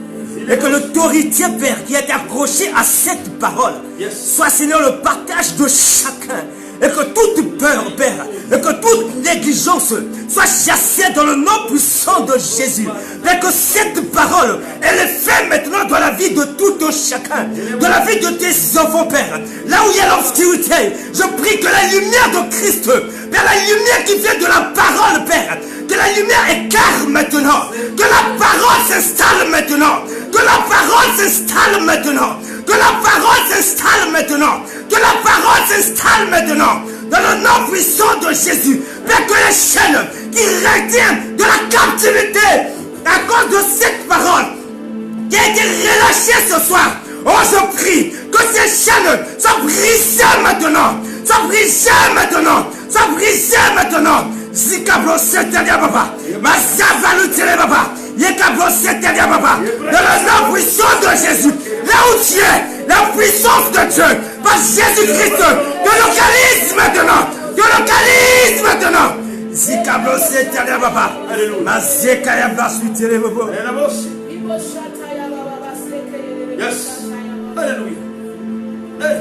Et que l'autorité, Père, qui est accrochée à cette parole, Yes. soit, Seigneur, le partage de chacun. Et que toute peur, Père, et que toute négligence soit chassée dans le nom puissant de Jésus. Et que cette parole, elle est faite maintenant dans la vie de tout un chacun, dans la vie de tes enfants, Père. Là où il y a l'obscurité, je prie que la lumière de Christ, Père, la lumière qui vient de la parole, Père, que la lumière éclaire maintenant, que la parole s'installe maintenant, que la parole s'installe maintenant, que la parole s'installe maintenant, que la parole s'installe maintenant, dans le nom puissant de Jésus. Père, que les chaînes qui retiennent de la captivité à cause de cette parole qui a été relâchée ce soir, oh, je prie que ces chaînes soient brisées maintenant, soient brisées maintenant, soient brisées maintenant. Zikablo seteria papa, Mazavalu tele papa, Yekablo seteria papa, dans le nom puissant de Jésus, là où tu es, la puissance de Dieu, par Jésus-Christ, de localise maintenant, de localise maintenant. Zikablo seteria papa, Mazekaya basu tele papa. Yes. Alléluia. Hey.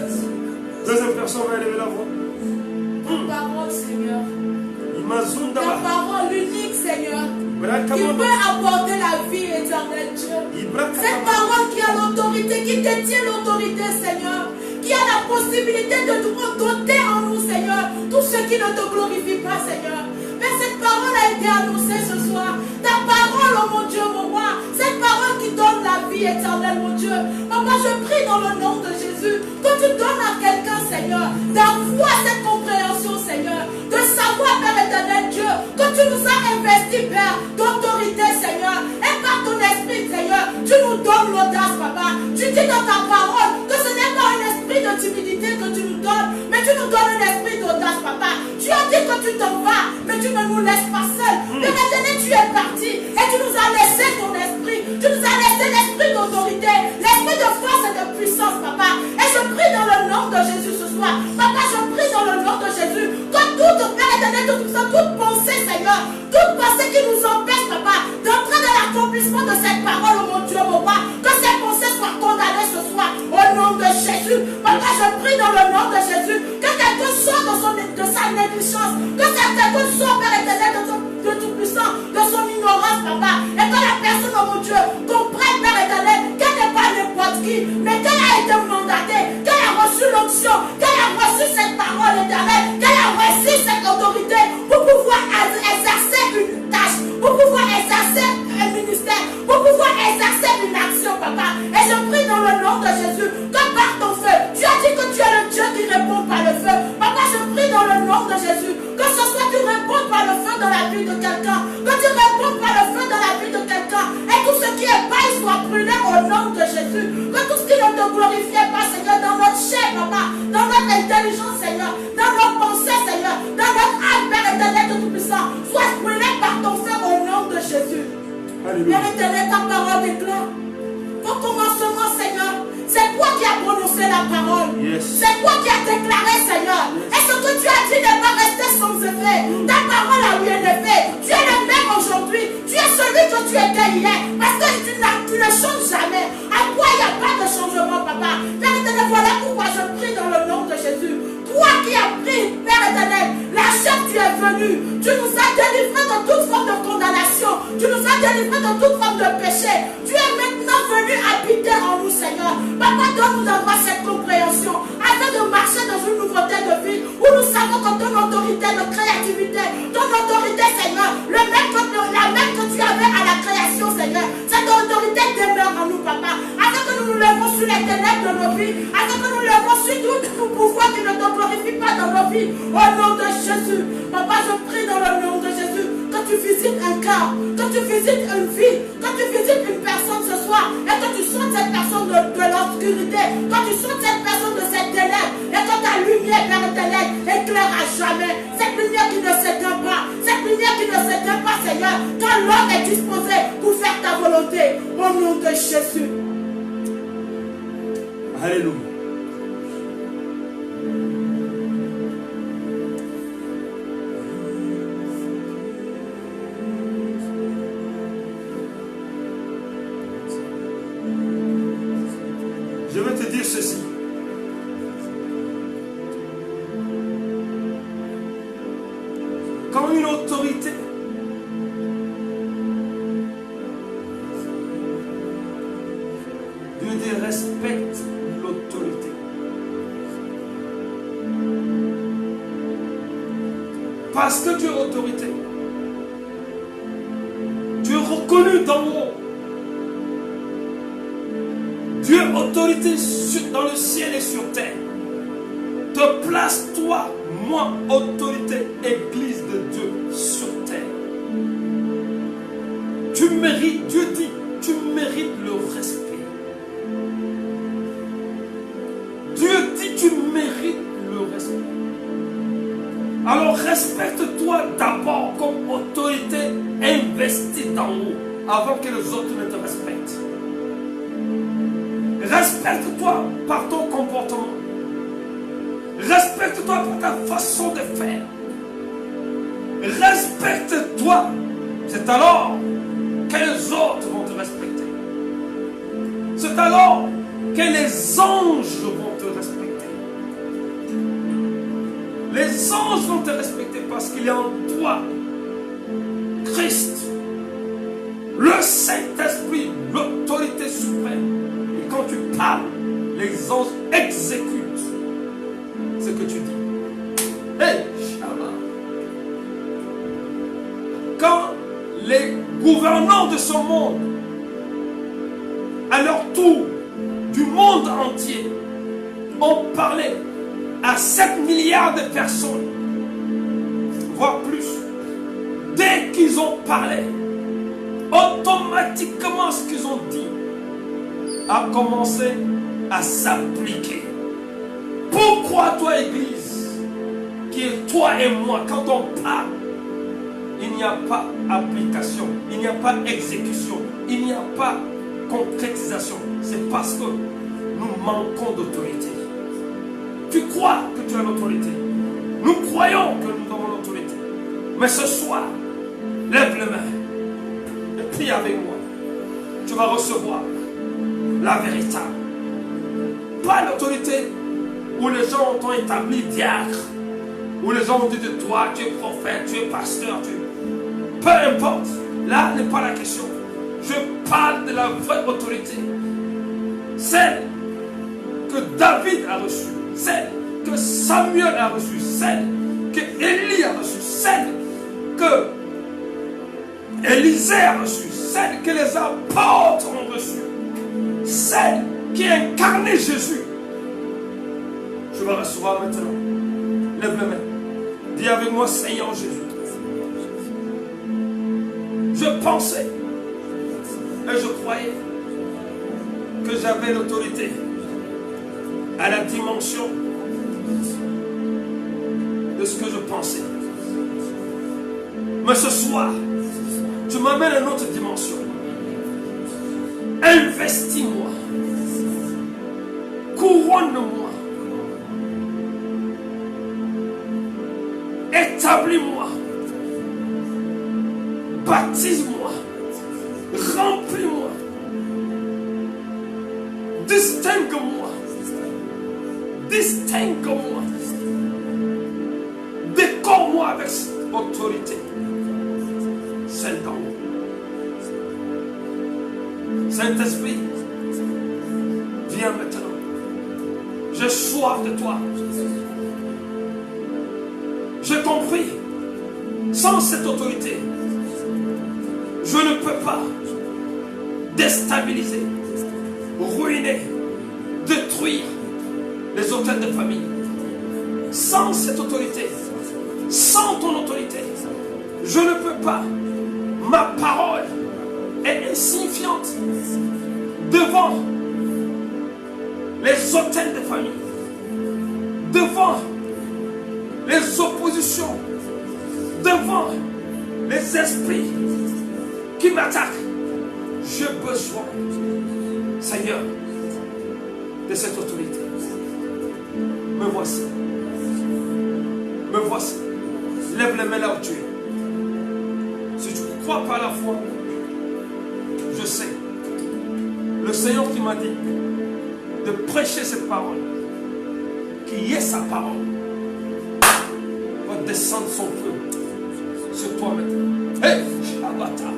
Deuxième personne va élever la voix. Ta parole, Seigneur. Imazunda Ta ba. parole unique, Seigneur. Qui Brakamondo. peut apporter la vie éternelle, Dieu. Cette parole qui a l'autorité, qui détient l'autorité, Seigneur. Qui a la possibilité de tout doter en nous, Seigneur. Tout ce qui ne te glorifie pas, Seigneur. Mais cette parole a été annoncée ce soir. Ta parole, oh mon Dieu, mon roi. Cette parole qui donne la vie éternelle, mon Dieu. Papa, je prie dans le nom de Jésus que tu donnes à quelqu'un, Seigneur, d'avoir cette compréhension, Seigneur. De savoir, Père éternel, Dieu, que tu nous as investi, Père, d'autorité, Seigneur. Et par ton esprit, Seigneur, tu nous donnes l'audace, Papa. Tu dis dans ta parole que ce n'est pas un esprit de timidité que tu nous donnes, mais tu nous donnes un esprit d'audace, Papa. Tu as dit que tu t'en vas, mais tu ne nous laisses pas seuls. Père éternel, tu es parti et tu nous as laissé ton esprit. Tu nous as laissé l'esprit d'autorité, l'esprit de force et de puissance, Papa. Et je prie dans le nom de Jésus ce soir. Papa, je prie dans le nom de Jésus que toute, Père éternel, toute pensée, Seigneur, toute pensée qui nous empêche, Papa, d'entrer dans l'accomplissement de cette parole, oh mon Dieu, mon roi, que ces pensées soient condamnées ce soir au nom de Jésus. Papa, je prie dans le nom de Jésus que quelqu'un sorte de sa négligence, que quelqu'un sorte, Père éternel, de tout puissant, de son ignorance, Papa, et que la personne, oh mon Dieu, comprenne, Père éternel, qu'elle n'est pas n'importe qui, mais qu'elle a été mandatée, qu'elle a reçu l'onction, qu'elle a reçu cette parole éternelle, qu'elle a reçu cette autorité pour pouvoir exercer une tâche, pour pouvoir exercer un ministère, pour pouvoir exercer une action, Papa. Et je prie dans le nom de Jésus que par ton feu, tu as dit que tu es le Dieu qui répond par le feu. Papa, je prie dans le nom de Jésus que ce soit tu réponds par le feu dans la vie de quelqu'un, que tu réponds par le feu dans la vie de quelqu'un, et tout ce qui est bas soit brûlé au nom de Jésus. Que tout ce qui ne te glorifiait pas, Seigneur, dans notre chair, Papa, dans notre intelligence, Seigneur, dans nos pensées, Seigneur, dans notre âme, Père éternel de tout-puissant, soit brûlé par ton feu au nom de Jésus. Père éternel, ta parole déclare qu'au commencement, Seigneur, c'est toi qui as prononcé la parole. C'est toi qui as déclaré, Seigneur. Et ce que tu as dit n'est pas resté sans effet. Ta parole a eu un effet. Tu es le même aujourd'hui. Tu es celui que tu étais hier. Parce que tu ne changes jamais. À toi, il n'y a pas de changement, Papa. Père éternel, voilà pourquoi je prie dans le nom de Jésus. Toi qui as pris, Père éternel, la chair, tu es venu. Tu nous as délivrés de toute forme de condamnation. Tu nous as délivré de toute forme de péché. Tu es maintenant venu habiter en nous, Seigneur. Papa, donne-nous d'avoir cette compréhension afin de marcher dans une nouveauté de vie où nous savons que ton autorité de créativité, ton autorité, Seigneur, la même que tu avais à la création, Seigneur, cette autorité demeure en nous, Papa, afin que nous nous levons sur les ténèbres de nos vies, afin que nous nous levons sur tout pouvoir qui ne te glorifie pas dans nos vies. Au nom de Jésus, Papa, je prie dans le nom de Jésus que tu visites un cœur, que tu visites une vie, que tu visites une personne ce soir et que tu sortes cette personne de l'obscurité, que tu sortes cette personne de cette ténèbre et que ta lumière, Père éternel, éclaire à jamais. Cette lumière qui ne s'éteint pas, cette lumière qui ne s'éteint pas, Seigneur, quand l'homme est disposé pour faire ta volonté. Au nom de Jésus. Alléluia. Je vais te dire ceci. Quand une autorité Dieu dit respecte l'autorité. Parce que tu es autorité. Tu es reconnu d'en haut. Dieu autorité dans le ciel et sur terre. Te place toi, moi, autorité, église de Dieu sur terre. Tu mérites, Dieu dit, tu mérites le respect. Dieu dit, tu mérites le respect. Alors respecte-toi d'abord comme autorité investie d'en haut, avant que les autres ne te respectent. Respecte-toi par ton comportement. Respecte-toi par ta façon de faire. Respecte-toi. C'est alors que les autres vont te respecter. C'est alors que les anges vont te respecter. Les anges vont te respecter parce qu'il y a en toi Christ, le Saint-Esprit, l'autorité suprême. Et quand tu parles, les anges exécutent ce que tu dis. Hey, Shabbat. Quand les gouvernants de ce monde, à leur tour, du monde entier, ont parlé à 7 milliards de personnes, voire plus, dès qu'ils ont parlé, automatiquement ce qu'ils ont dit a commencé à s'appliquer. Pourquoi toi, Église, qui est toi et moi, quand on parle, il n'y a pas application, il n'y a pas exécution, il n'y a pas concrétisation? C'est parce que nous manquons d'autorité. Tu crois que tu as l'autorité. Nous croyons que nous avons l'autorité. Mais ce soir, lève les mains et prie avec moi. Tu vas recevoir la véritable. Pas l'autorité où les gens t'ont établi diacre, où les gens ont dit de toi, tu es prophète, tu es pasteur, peu importe. Là n'est pas la question. Je parle de la vraie autorité. Celle que David a reçue, celle que Samuel a reçue, celle que Élie a reçue, celle que Élisée a reçue, celle que les apôtres ont reçue, celle qui a incarné Jésus. Je vais recevoir maintenant. Lève les mains. Dis avec moi, Seigneur Jésus. Je pensais et je croyais que j'avais l'autorité à la dimension de ce que je pensais. Mais ce soir, tu m'amènes à une autre dimension. Investis-moi. Couronne-moi. Établis-moi. Baptise-moi. Remplis-moi. Distingue-moi. Distingue-moi. Décore-moi avec cette autorité. Celle d'en haut. Saint-Esprit, viens maintenant. J'ai soif de toi. J'ai compris. Sans cette autorité, je ne peux pas déstabiliser, ruiner, détruire les hôtels de famille. Sans cette autorité, sans ton autorité, je ne peux pas. Ma parole est insignifiante devant les hôtels de famille, devant les oppositions, devant les esprits qui m'attaquent. J'ai besoin, Seigneur, de cette autorité. Me voici. Me voici. Lève les mains là où tu es. Si tu crois par la foi, je sais. Le Seigneur qui m'a dit de prêcher cette parole, qui est sa parole, va descendre son feu sur toi maintenant. Hey, Shabata,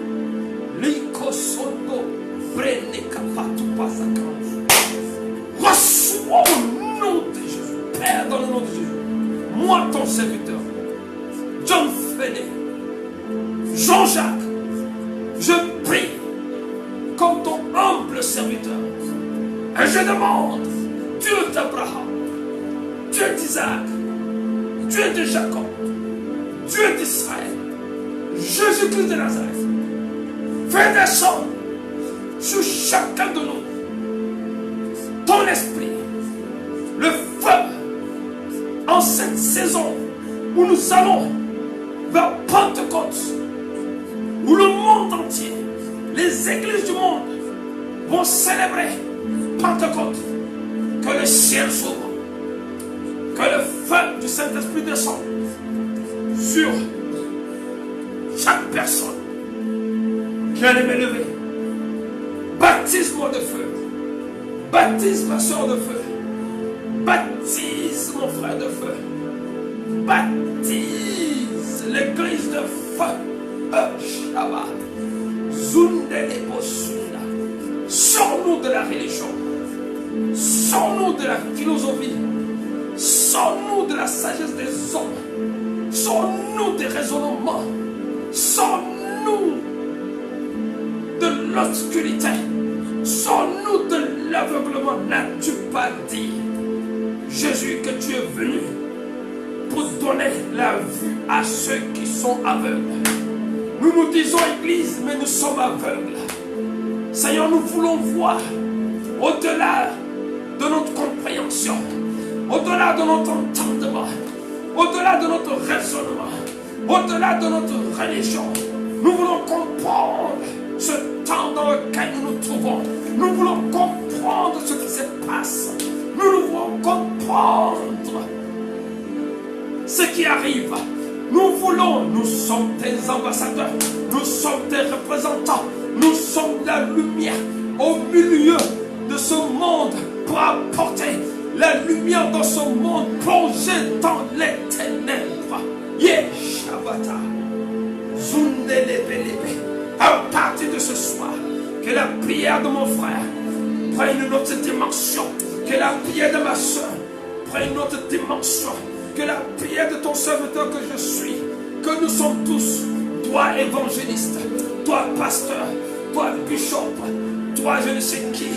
Liko Sondo, Brene Kapatu Pasakans. Reçois au nom de Jésus, Père, dans le nom de Jésus. Moi, ton serviteur, John Fene, Jean-Jacques, je prie comme ton humble serviteur. Et je demande, Dieu d'Abraham, Dieu d'Isaac, Dieu de Jacob, Dieu d'Israël, Jésus-Christ de Nazareth, fais descendre sur chacun de nous ton esprit, le feu en cette saison où nous allons vers Pentecôte, où le monde entier, les églises du monde vont célébrer Pentecôte. Que le ciel s'ouvre, que le feu du Saint-Esprit descende sur chaque personne qui allait m'élever. Baptise-moi de feu, baptise ma soeur de feu, baptise mon frère de feu, baptise l'église de feu. Shabbat, Zundele Bosunda. Sors-nous de la religion, sors-nous de la philosophie, sors-nous de la sagesse des hommes, sors-nous des raisonnements, sors-nous de l'obscurité, sors-nous de l'aveuglement. N'as-tu pas dit, Jésus, que tu es venu pour donner la vue à ceux qui sont aveugles? Nous nous disons Église, mais nous sommes aveugles. Seigneur, nous voulons voir au-delà de notre compréhension, au-delà de notre entendement, au-delà de notre raisonnement, au-delà de notre religion. Nous voulons comprendre ce temps dans lequel nous nous trouvons. Nous voulons comprendre ce qui se passe. Nous voulons comprendre ce qui arrive. Nous sommes tes ambassadeurs, nous sommes tes représentants, nous sommes la lumière au milieu de ce monde pour apporter la lumière dans ce monde plongé dans les ténèbres. Yeshabata, Zundelebelebe. À partir de ce soir, que la prière de mon frère prenne une autre dimension, que la prière de ma soeur prenne une autre dimension, que la prière de ton serviteur que je suis, que nous sommes tous, toi évangéliste, toi pasteur, toi bishop, toi je ne sais qui,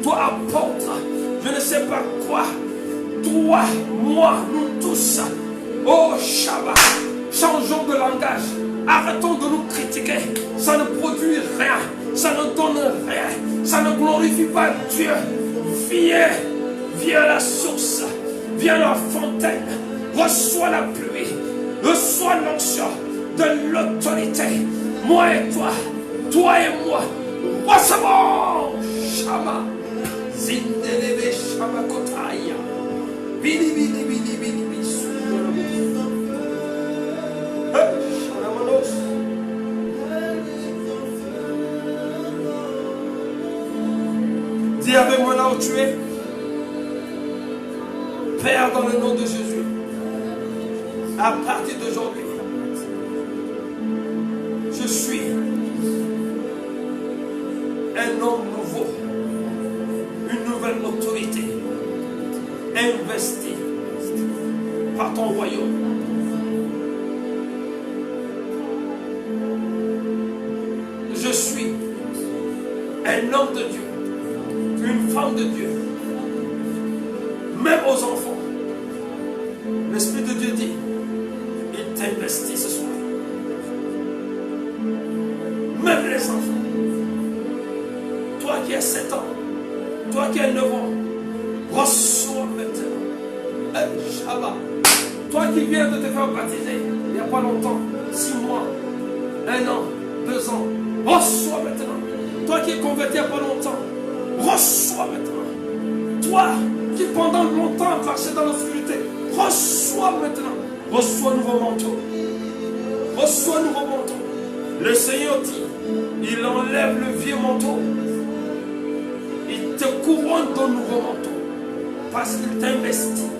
toi apôtre, je ne sais pas quoi, toi, moi, nous tous, oh Shabbat, changeons de langage, arrêtons de nous critiquer, ça ne produit rien, ça ne donne rien, ça ne glorifie pas Dieu. Viens à la source, viens à la fontaine, reçois la pluie, reçois l'onction de l'autorité. Moi et toi et moi, recevons Shama. Zindelebe Shama Kotaya. Bili bili bili bili bili. Dis avec moi là où tu es. Père, dans le nom de Jésus, à partir d'aujourd'hui, je suis un homme nouveau. investi par ton royaume. Je suis un homme de Dieu, une femme de Dieu, même aux enfants. L'Esprit de Dieu dit, il t'investit ce soir. Même les enfants. Toi qui as 7 ans, toi qui as 9 ans, reçois maintenant. Shabbat. Toi qui viens de te faire baptiser il n'y a pas longtemps, 6 mois, 1 an, 2 ans, reçois maintenant. Toi qui es converti il n'y a pas longtemps, reçois maintenant. Toi qui pendant longtemps marchais dans l'obscurité, reçois maintenant. Reçois nouveau manteau. Reçois nouveau manteau. Le Seigneur dit, il enlève le vieux manteau. Il te couronne d'un nouveau manteau. Parce qu'il t'investit.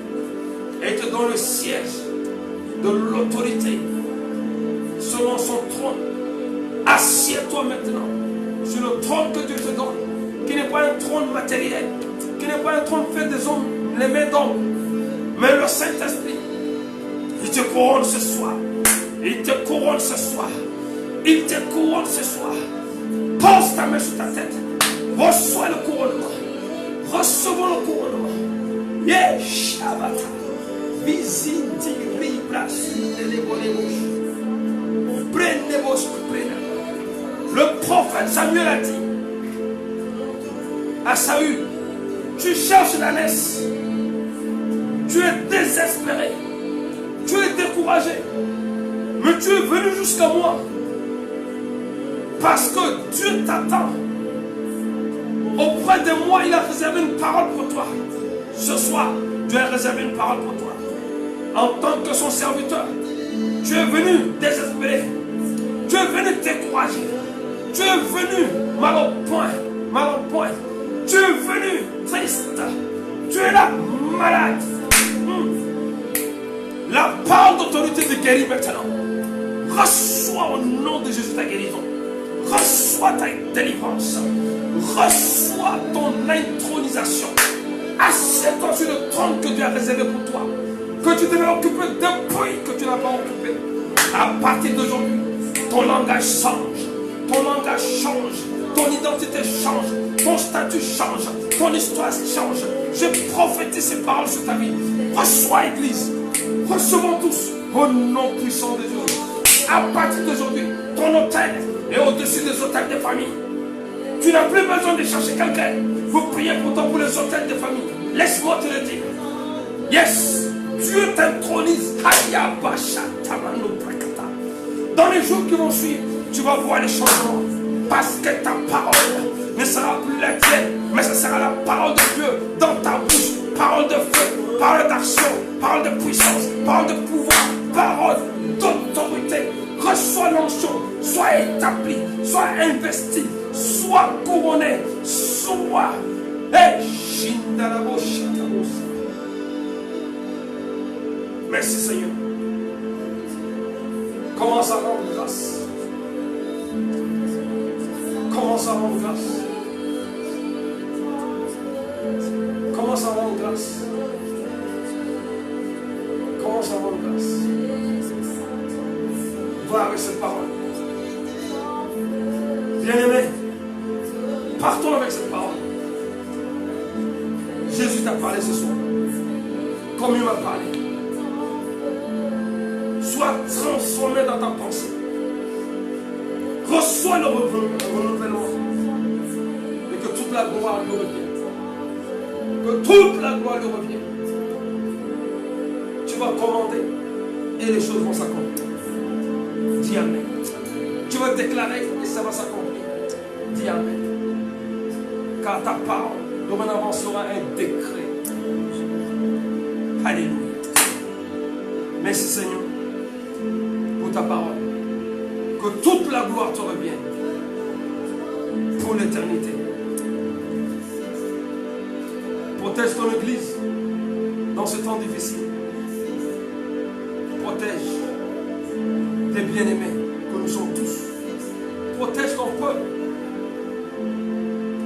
Et te donne le siège de l'autorité selon son trône. Assieds-toi maintenant sur le trône que Dieu te donne, qui n'est pas un trône matériel, qui n'est pas un trône fait des hommes, les mains d'hommes, mais le Saint-Esprit. Il te couronne ce soir. Il te couronne ce soir. Il te couronne ce soir. Pose ta main sur ta tête. Reçois le couronnement. Recevons le couronnement. Yes, Shabbat. Visite ribla sur les bouches. Le prophète Samuel a dit à Saül, tu cherches l'ânesse, tu es désespéré, tu es découragé, mais tu es venu jusqu'à moi parce que Dieu t'attend. Auprès de moi, il a réservé une parole pour toi. Ce soir, Dieu a réservé une parole pour toi. En tant que son serviteur, tu es venu désespéré, tu es venu découragé, tu es venu mal au point, tu es venu triste, tu es là malade. La parole d'autorité te guérit maintenant. Reçois au nom de Jésus ta guérison. Reçois ta délivrance. Reçois ton intronisation. Assieds-toi sur le trône que Dieu a réservé pour toi, que tu devais occuper depuis que tu n'as pas occupé. À partir d'aujourd'hui, ton langage change, ton langage change, ton identité change, ton statut change, ton histoire change. Je prophétise ces paroles sur ta vie. Reçois, Église. Recevons tous au nom puissant de Dieu. À partir d'aujourd'hui, ton hôtel est au-dessus des hôtels de famille. Tu n'as plus besoin de chercher quelqu'un pour prier pour toi pour les hôtels de famille. Laisse-moi te le dire. Yes, Dieu t'intronise. Dans les jours qui vont suivre, tu vas voir les changements. Parce que ta parole ne sera plus la tienne, mais ce sera la parole de Dieu dans ta bouche. Parole de feu, parole d'action, parole de puissance, parole de pouvoir, parole d'autorité. Reçois l'onction, sois établi, sois investi, sois couronné, sois. Merci Seigneur. Commence à rendre grâce. Commence à rendre grâce. Commence à rendre grâce. Commence à rendre grâce. Va avec cette parole. Bien-aimé, partons avec cette parole. Jésus t'a parlé ce soir. Comme il m'a parlé. Sois transformé dans ta pensée. Reçois le renouvellement. Et que toute la gloire lui revienne. Que toute la gloire lui revienne. Tu vas commander et les choses vont s'accomplir. Dis Amen. Tu vas déclarer et ça va s'accomplir. Dis Amen. Car ta parole dorénavant sera un décret. Alléluia. Merci Seigneur pour ta parole. Que toute la gloire te revienne pour l'éternité. Protège ton église dans ce temps difficile. Protège tes bien-aimés que nous sommes tous. Protège ton peuple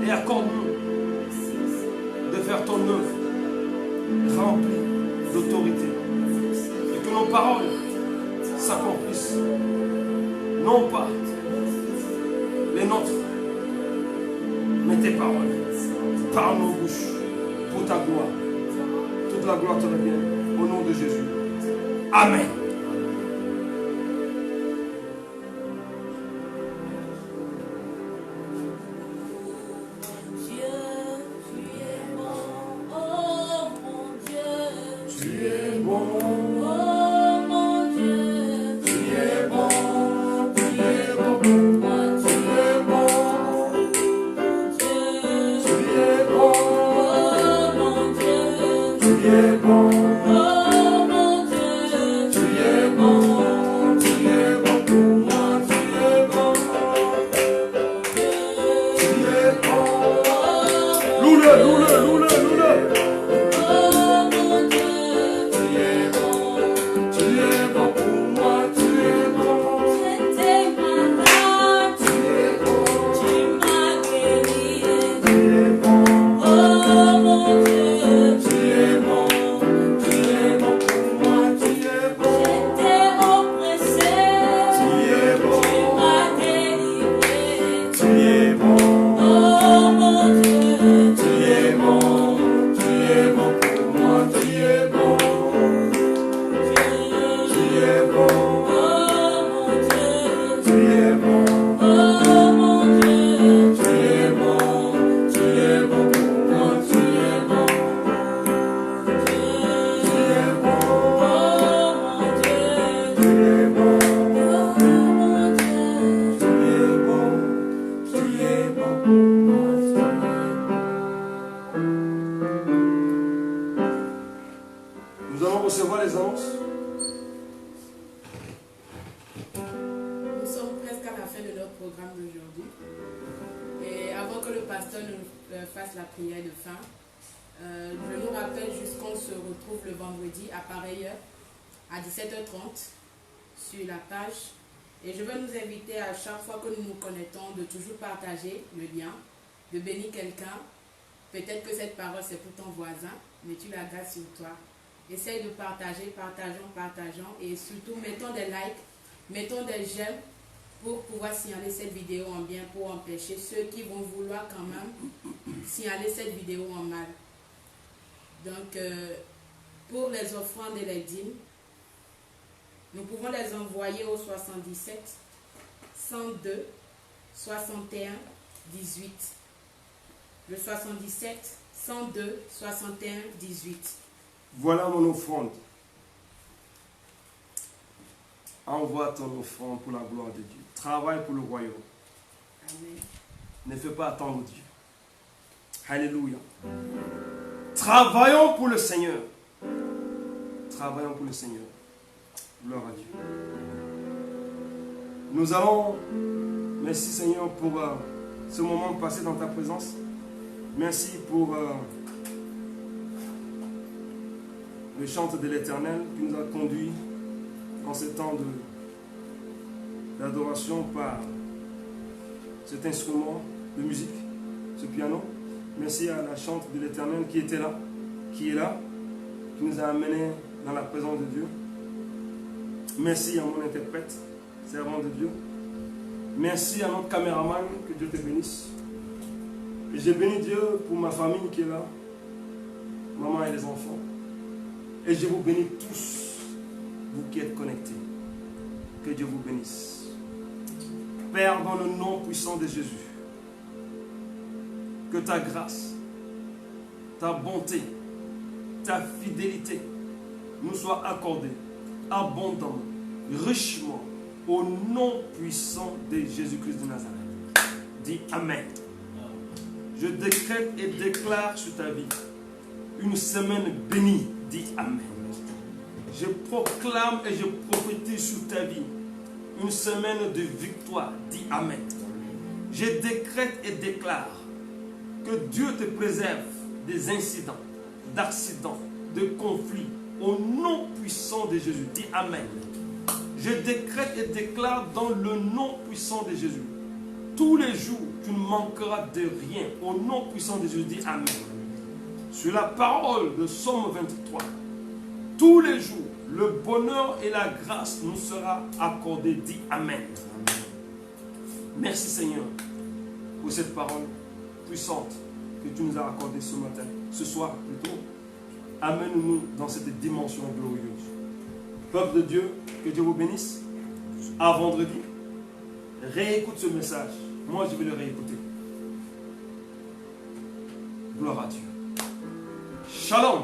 et accorde-nous de faire ton œuvre remplie d'autorité. Et que nos paroles s'accomplissent. Non pas les nôtres, mais tes paroles. Par nos bouches, pour ta gloire. Toute la gloire te revient. Au nom de Jésus. Amen. De bénir quelqu'un, peut-être que cette parole c'est pour ton voisin, mais tu la gardes sur toi. Essaye de partager, partageons et surtout mettons des likes, mettons des j'aime pour pouvoir signaler cette vidéo en bien, pour empêcher ceux qui vont vouloir quand même signaler cette vidéo en mal. Donc pour les offrandes et les dîmes, nous pouvons les envoyer au 77 102 61 18. Le 77 102 61 18. Voilà mon offrande. Envoie ton offrande pour la gloire de Dieu. Travaille pour le royaume. Amen. Ne fais pas attendre Dieu. Alléluia. Travaillons pour le Seigneur. Travaillons pour le Seigneur. Gloire à Dieu. Nous allons, merci Seigneur pour ce moment passé dans ta présence. Merci pour le chant de l'Éternel qui nous a conduits en ce temps d'adoration par cet instrument de musique, ce piano. Merci à la chante de l'Éternel qui était là, qui est là, qui nous a amenés dans la présence de Dieu. Merci à mon interprète, servant de Dieu. Merci à notre caméraman, que Dieu te bénisse. Et je bénis Dieu pour ma famille qui est là, maman et les enfants. Et je vous bénis tous, vous qui êtes connectés. Que Dieu vous bénisse. Père, dans le nom puissant de Jésus, que ta grâce, ta bonté, ta fidélité nous soient accordées abondamment, richement, au nom puissant de Jésus-Christ de Nazareth. Dis Amen. Je décrète et déclare sur ta vie une semaine bénie. Dis Amen. Je proclame et je prophétise sur ta vie une semaine de victoire. Dis Amen. Je décrète et déclare que Dieu te préserve des incidents, d'accidents, de conflits. Au nom puissant de Jésus. Dis Amen. Je décrète et déclare dans le nom puissant de Jésus. Tous les jours, tu ne manqueras de rien. Au nom puissant de Jésus, dis Amen. Sur la parole de Somme 23, tous les jours, le bonheur et la grâce nous sera accordé. Dis Amen. Merci Seigneur pour cette parole puissante que tu nous as accordée ce matin, ce soir plutôt. Amène-nous dans cette dimension glorieuse. Peuple de Dieu, que Dieu vous bénisse. À vendredi, réécoute ce message. Moi, je vais le réécouter. Gloire à Dieu. Shalom.